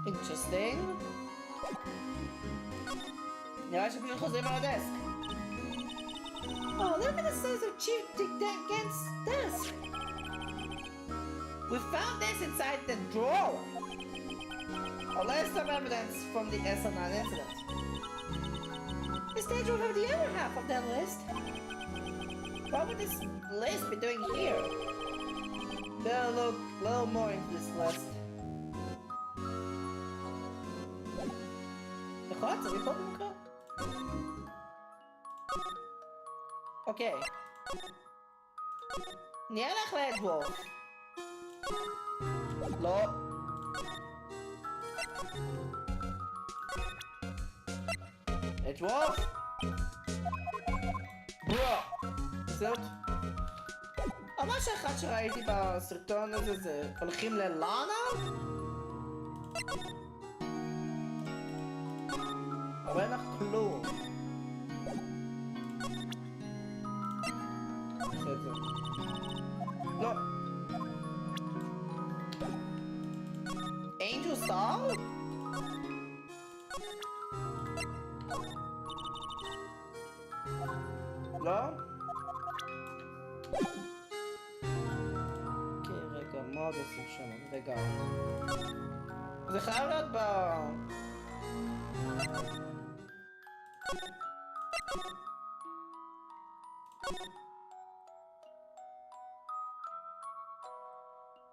Interesting. נראה שפשוט חוזרים על הדסק. Oh, look at the size of Chief Dick's desk. We found this inside the drawer. A list of evidence from the SN9 incident. The stage will have the other half of that list. What would this list be doing here? Better look a little more into this list. נכון? צריך פה במקרה? אוקיי. נהיה לך לאדוורף. לא. אדוורף? זאת? ממש אחד שראיתי בסרטון הזה זה הולכים ללאנה? אבל אין לך כלום. נעשה את זה. לא. אנג'ל סטאר? לא? אוקיי, רגע, מה עוד עושים שם? רגע. זה חייב להיות ב...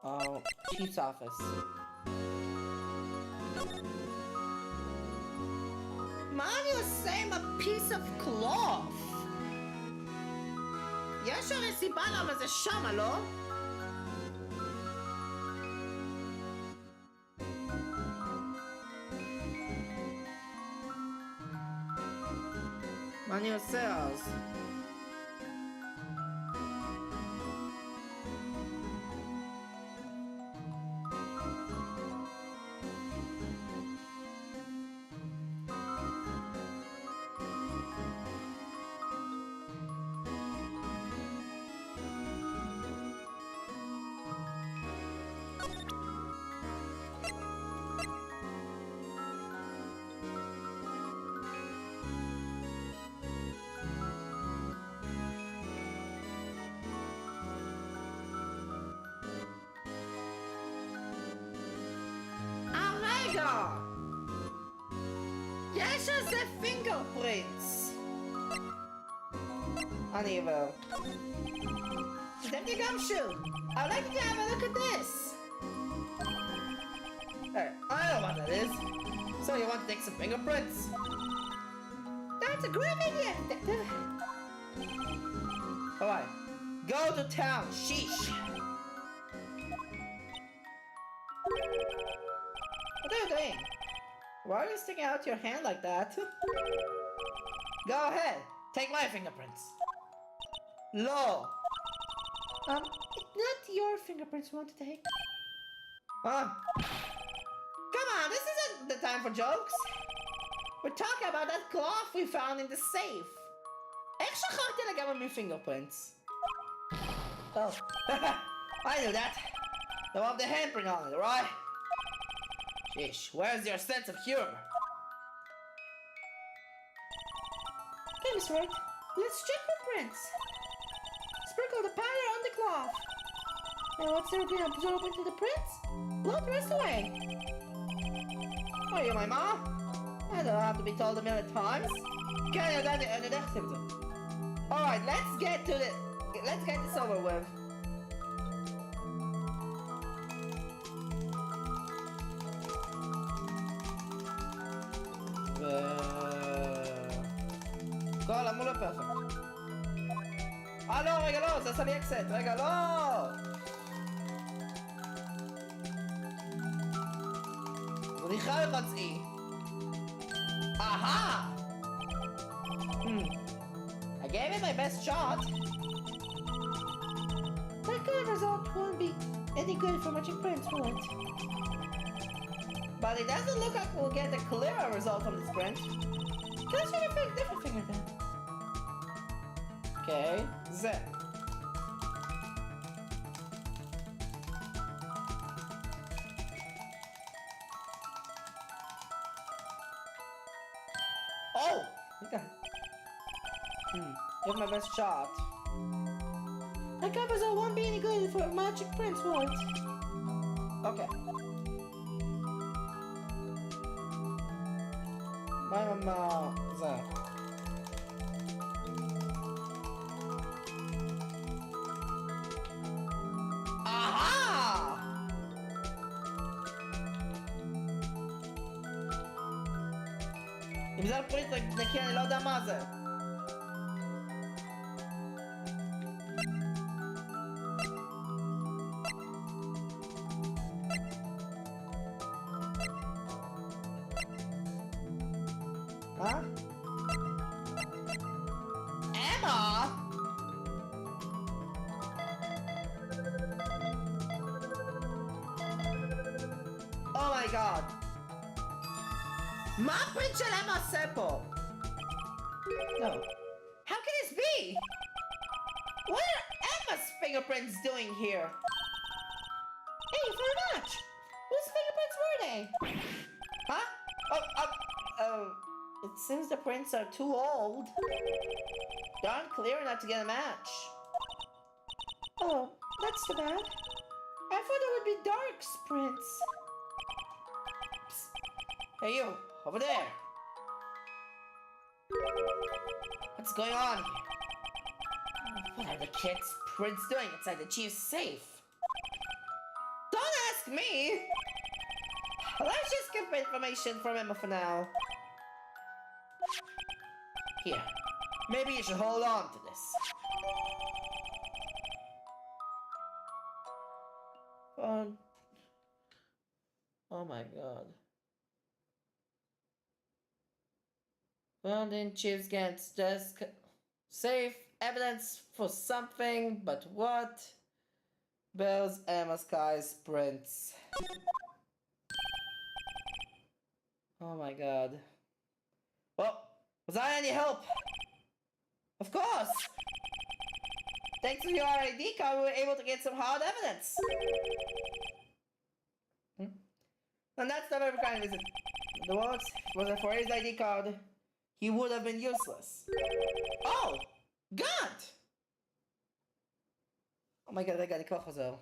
Oh, Chief's office. מה אני עושה עם a piece of cloth? יש הרי סיבה למה זה שמה, לא? מה אני עושה אז? יש על זה פינגרפרינטס. Uneven. It's an empty gumshoe. I'd like you to have a look at this. Hey, I know what that is. So you want to take some fingerprints? That's a great idea, Detective. Alright, go to town, sheesh. What are you doing? Why are you sticking out your hand like that? Go ahead, take my fingerprints. Low. It's not your fingerprints we want to take. Huh? Come on, this isn't the time for jokes. We're talking about that cloth we found in the safe. איך שכחתי לגמרי מפינגרפרינטס? Oh, I knew that. The one with the handprint on it, right? Sheesh, where's your sense of humor? Okay, Mr. Wright, let's check the prints. Sprinkle the powder on the cloth. And once they've been absorbed into the prints, blow the rest away. Are you my mom? I don't have to be told a million times. Carry on the next symptom. Alright, let's get this over with. כל אמור להיות פרפקט. לא, רגע לא, זה עשה לי אקסט, רגע לא! זה נכלל לחצי. Aha! I gave it my best shot. That kind of result won't be any good for matching prints, will it? But it doesn't look like we'll get a clearer result from this print. Let's try a different finger then. Okay, Z. Oh! Okay. Give my best shot. That covers all won't be any good for magic prints, will it? Okay. My mama, there. Aha! אם זה הפריט נקי, אני לא יודע מה זה. Huh? Emma? Oh my god. מה הפרינט של אמה עושה פה? No. How can this be? What are Emma's fingerprints doing here? Hey, for a match! Whose fingerprints were they? Huh? It seems the prints are too old. They aren't clear enough to get a match. Oh, that's too bad. I thought it would be Dark's prints. Psst. Hey you, over there. What's going on here? What are the kids' prints doing inside the chief's safe? Don't ask me! Let's just get information from Emma for now. Here, maybe you should hold on to this. Oh my god. Found in Chief's Gant's desk. Safe evidence for something, but what? Bells Emma Sky's prints. Oh my god. Well, was I any help? Of course! Thanks to your ID card, we were able to get some hard evidence. And that's not every kind, is it? The works wasn't for his ID card, he would have been useless. Oh! God! Oh my god, רגע, אני כבר חוזר.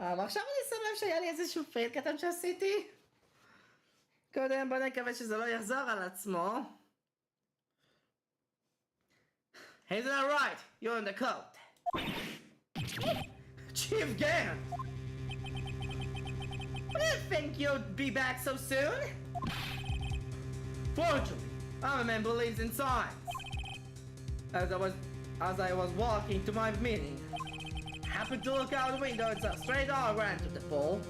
עכשיו אני שם לב שהיה לי איזשהו פייל קטן שעשיתי. קודם בוא נקווה שזה לא יחזור על עצמו. Isn't that right? You're in the code. Chief Gan! I didn't think you'd be back so soon. Fortunately, I'm a man who believes in science. As I was walking to my meeting, happened to look out the window and saw a stray dog ran to the pole.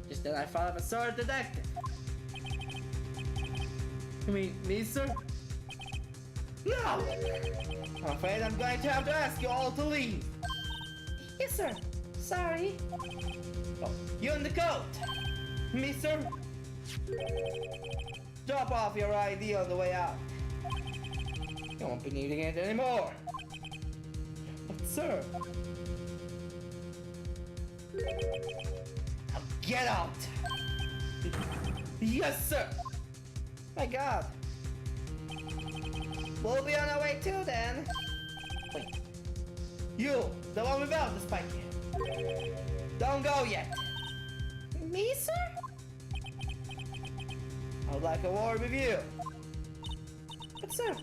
Just then I thought of a sort of detective. You mean me, sir? No! I'm afraid I'm going to have to ask you all to leave. Yes, sir. Sorry. Oh, you in the coat. Me, sir? Drop off your ID on the way out. You won't be needing it anymore. But, sir... Now get out! Yes, sir! My God. We'll be on our way too, then. Wait. You, the one without the spike here. Don't go yet. Me, sir? I would like a word with you. But, sir,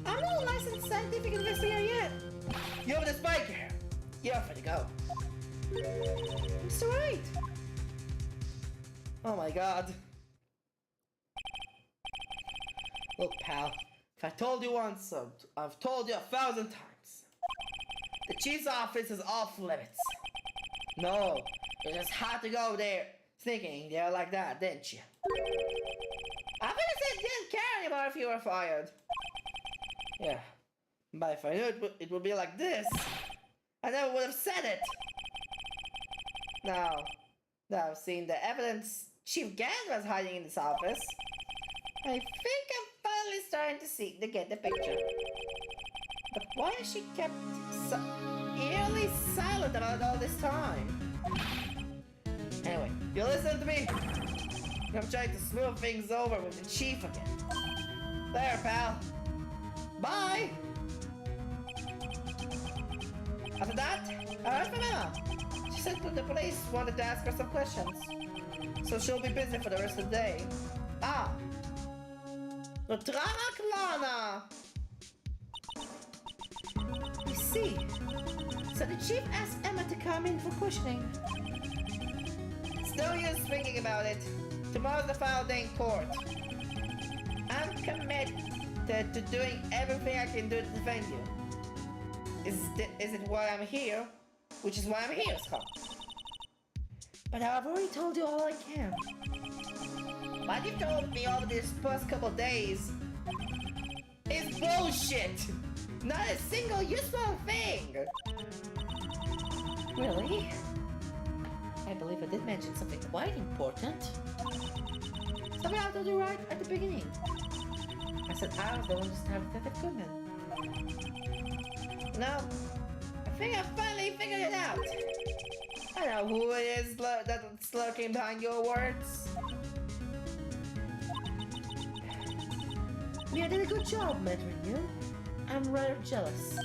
I'm not a licensed scientific investigator yet. You have the spike here. You're free to go. Mr. Wright. Oh my God. Look, pal. If I told you once, I've told you 1,000 times. The chief's office is off limits. No, you just had to go there, sneaking there like that, didn't you? I would have said you didn't care anymore if you were fired. Yeah, but if I knew it would be like this, I never would have said it. Now I've seen the evidence Chief Gan was hiding in this office, I think I'm finally starting to get the picture. But why has she kept eerily silent about it all this time? Anyway, you listen to me. I'm trying to smooth things over with the chief again. There, pal. Bye! After that, I heard from Emma. She said that the police wanted to ask her some questions, so she'll be busy for the rest of the day. Ah! Notrara Klana! I see. So the chief asked Emma to come in for questioning. It's no use thinking about it. Tomorrow's the final day in court. I'm committed to doing everything I can do to defend you. Is it why I'm here? Which is why I'm here, Scott. But I've already told you all I can. What you've told me over these past couple days is bullshit! Not a single useful thing! Really? I believe I did mention something quite important. Something I told you right at the beginning. I said I was the one who started that equipment. No, I think I finally figured it out. I know who it is that's lurking behind your words. We did a good job mentoring you. I'm rather jealous.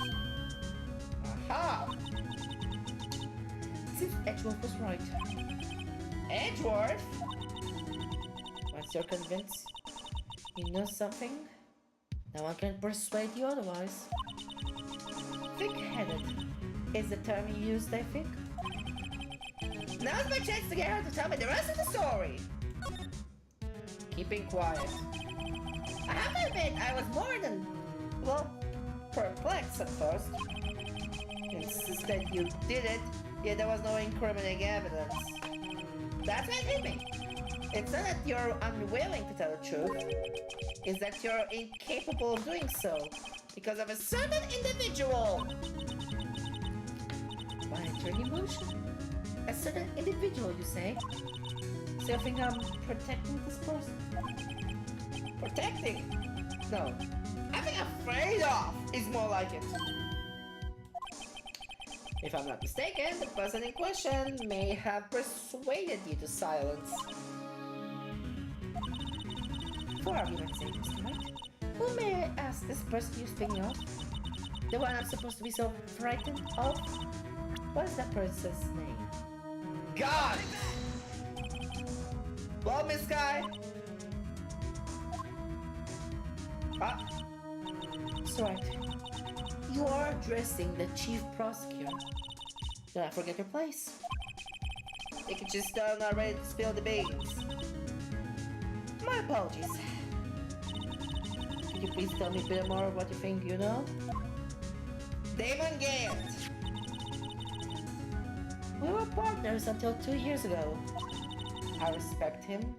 Aha! Seems Edgeworth was right. Edgeworth? Once you're convinced you know something, no one can persuade you otherwise. Thick-headed is the term you used, I think. Now's my chance to get her to tell me the rest of the story. Keeping quiet. I have to admit, I was more than, well, perplexed at first. Insisted you did it, yet there was no incriminating evidence. That's what hit me. It's not that you're unwilling to tell the truth. It's that you're incapable of doing so because of a certain individual. Monitoring emotion? A certain individual, you say? So you think I'm protecting this person? Protecting? No. I think afraid of is more like it. If I'm not mistaken, the person in question may have persuaded you to silence. For argument's sake, Mr. Wright, who may I ask this person you're speaking of? The one I'm supposed to be so frightened of? What is that person's name? God! Well, Miss Guy? That's right. You are addressing the chief prosecutor. Did I forget your place? You can just not ready to spill the beans. My apologies. Could you please tell me a bit more of what you think you know? Damon Gant! We were partners until 2 years ago. I respect him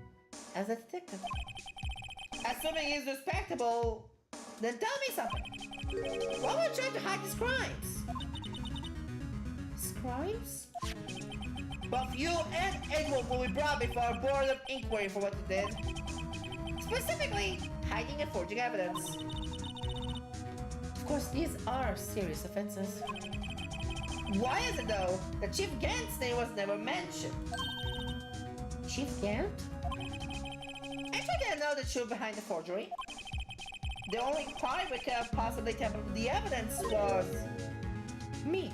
as a detective. Assuming he's respectable, then tell me something. Why were you trying to hide his crimes? His crimes? Both you and Edward will be brought before a board of inquiry for what you did. Specifically, hiding and forging evidence. Of course, these are serious offenses. Why is it though that Chief Gant's name was never mentioned? Chief Gant? Actually, didn't know the truth behind the forgery. The only party we could have possibly tampered with the evidence was me.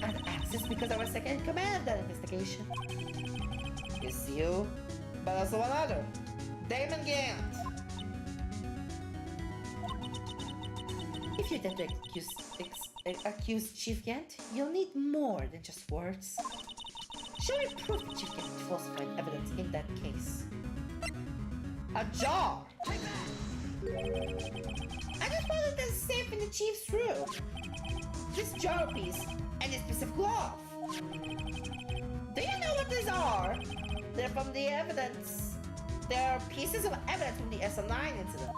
I had access because I was second in command of that investigation. It's you, but also one other, Damon Gant. If you attempt to accuse Chief Gant, you'll need more than just words. Show me proof that Chief Gant falsified evidence in that case. A jar! I just found it safe in the chief's room. This jar piece and this piece of cloth. Do you know what these are? They're from the evidence. They're pieces of evidence from the SL9 incident.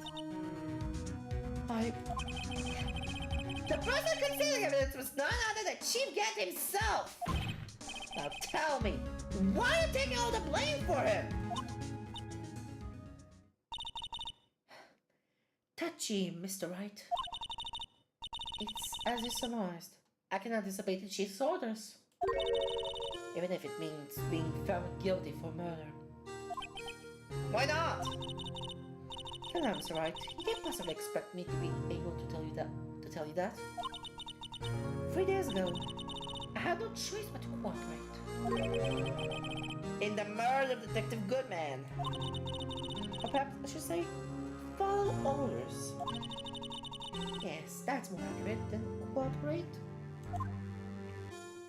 The person concealing evidence was none other than Chief Gant himself. Now tell me, why are you taking all the blame for him? Touchy, Mr. Wright. It's as you surmised. I cannot disobey the chief's orders. Even if it means being found guilty for murder. Why not? Come on, Mr. Wright. You can't possibly expect me to be able to tell you that. 3 days ago, I had no choice but to cooperate. In the murder of Detective Goodman. Or perhaps I should say, follow orders. Yes, that's more accurate than cooperate.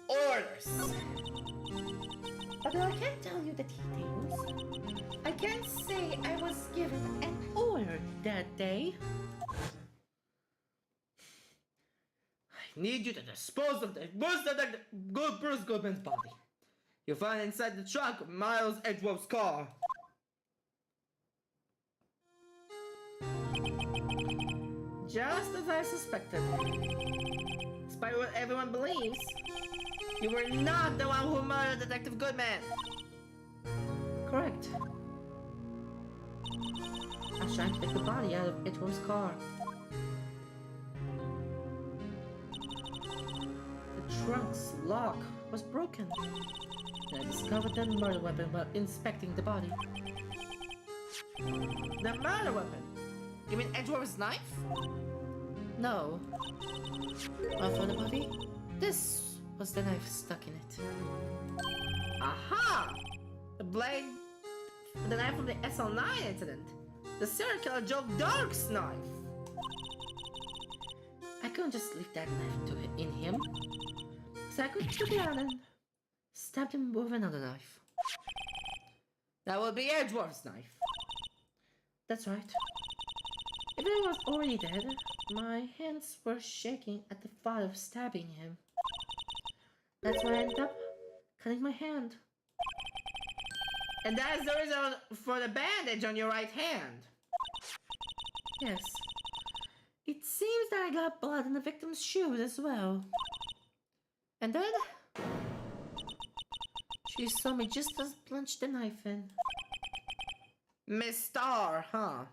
Orders! Although I can't tell you the details, I can say I was given an order that day. I need you to dispose of the Bruce Goodman's body. You'll find it inside the trunk of Miles Edgeworth's car. Just as I suspected. Despite what everyone believes, you were not the one who murdered Detective Goodman. Correct. I was trying to get the body out of Edgeworth's car. The trunk's lock was broken, and I discovered the murder weapon while inspecting the body. The murder weapon? You mean Edgeworth's knife? No. Well, for the body, this was the knife stuck in it. Aha! The blade, the knife from the SL9 incident. The serial killer Joe Dark's knife. I couldn't just leave that knife in him, so I could took it out and stabbed him with another knife. That would be Edgeworth's knife. That's right. If he was already dead, my hands were shaking at the thought of stabbing him. That's why I ended up cutting my hand. And that's the reason for the bandage on your right hand. Yes. It seems that I got blood in the victim's shoes as well. And then she saw me just as plunged the knife in. Miss Star, huh?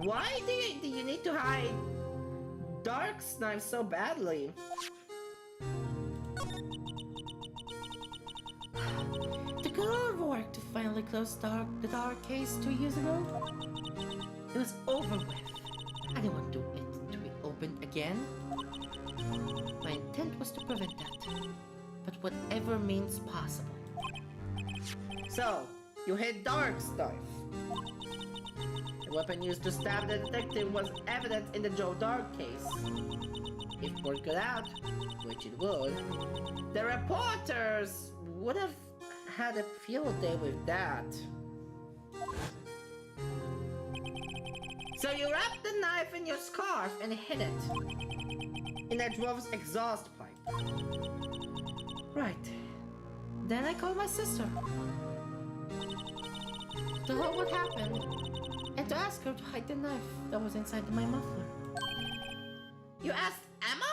Why do you need to hide Dark's knife so badly? The killer work to finally close the dark case 2 years ago. It was over with. I didn't want it to be opened again. My intent was to prevent that, but whatever means possible. So, you hid dark stuff. The weapon used to stab the detective was evident in the Joe Dark case. If word got out, which it would, the reporters would have had a field day with that. So you wrapped the knife in your scarf and hid it in that drove's exhaust pipe. Right. Then I called my sister to tell her what happened and to ask her to hide the knife that was inside my muffler. You asked Emma?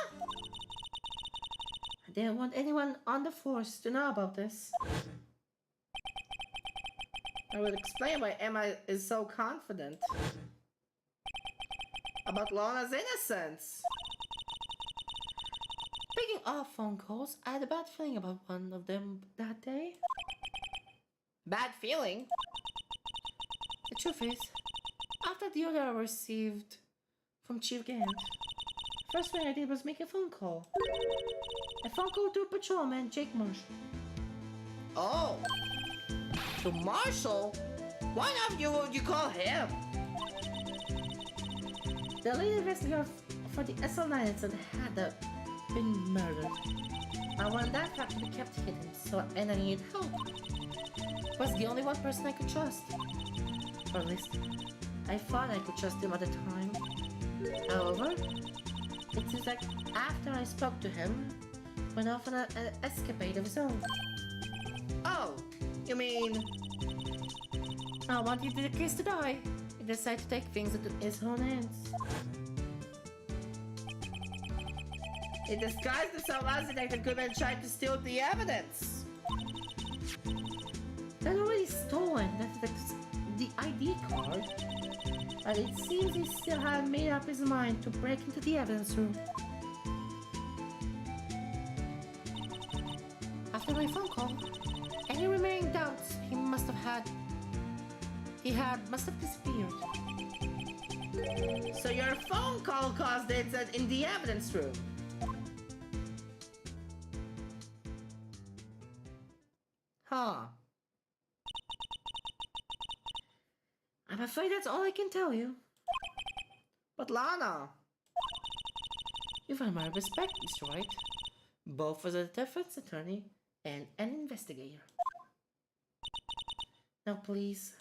I didn't want anyone on the force to know about this. I will explain why Emma is so confident about Lana's innocence. Speaking of phone calls, I had a bad feeling about one of them that day. Bad feeling? The truth is, after the order I received from Chief Gant, first thing I did was make a phone call. A phone call to Patrolman Jake Marshall. Oh, to Marshall? Why not would you call him? The lead investigator for the SL9 incident had been murdered. I wanted that fact to be kept hidden, and I needed help. He was the only one person I could trust. Or at least, I thought I could trust him at the time. However, it seems like after I spoke to him, he went off on an escapade of his own. Oh, you mean... I wanted the case to die. He decided to take things into his own hands. He disguised himself as Detective Goodman tried to steal the evidence. They'd already stolen the ID card, but it seems he still hadn't made up his mind to break into the evidence room. After my phone call, any remaining doubts must have disappeared. So your phone call caused the incident in the evidence room. Huh. I'm afraid that's all I can tell you. But Lana... You've earned my respect, Mr. Wright, both as a defense attorney and an investigator. Now please,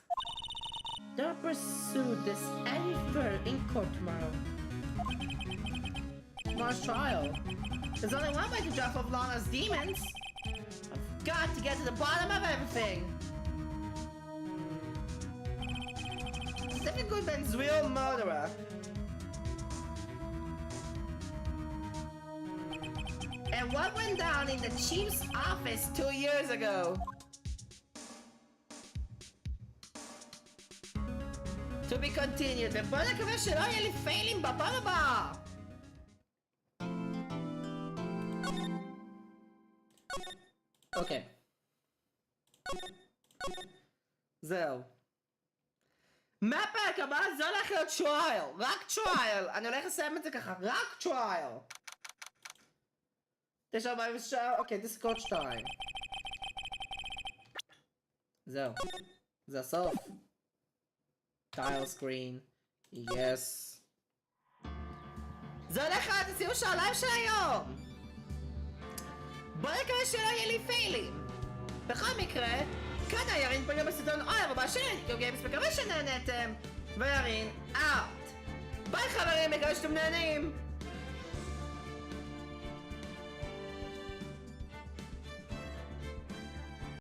don't pursue this any further in court tomorrow. Tomorrow's trial. There's only one way to drop off Lana's demons. I've got to get to the bottom of everything. Stephen Goodman's real murderer. And what went down in the chief's office 2 years ago? To be continued. The product of a failing ba. אוקיי. זהו. מהפרק הבא זה הולך להיות טרייל. רק טרייל. אני הולך לסיים את זה ככה. רק טרייל. 9:47. אוקיי, דיסקורד 2. זהו. זה הסוף. טייל סקרין. יס. זה הולך להיות הסיום של הלייב של היום. בוא נקווה שלא יהיה לי פיילים. בכל מקרה, כאן הירין פגע בסרטון אוהב הבא שלי, יום גיימס, מקווה שנהנתם, וירין אאוט. ביי חברים, מקווה שאתם נהנים.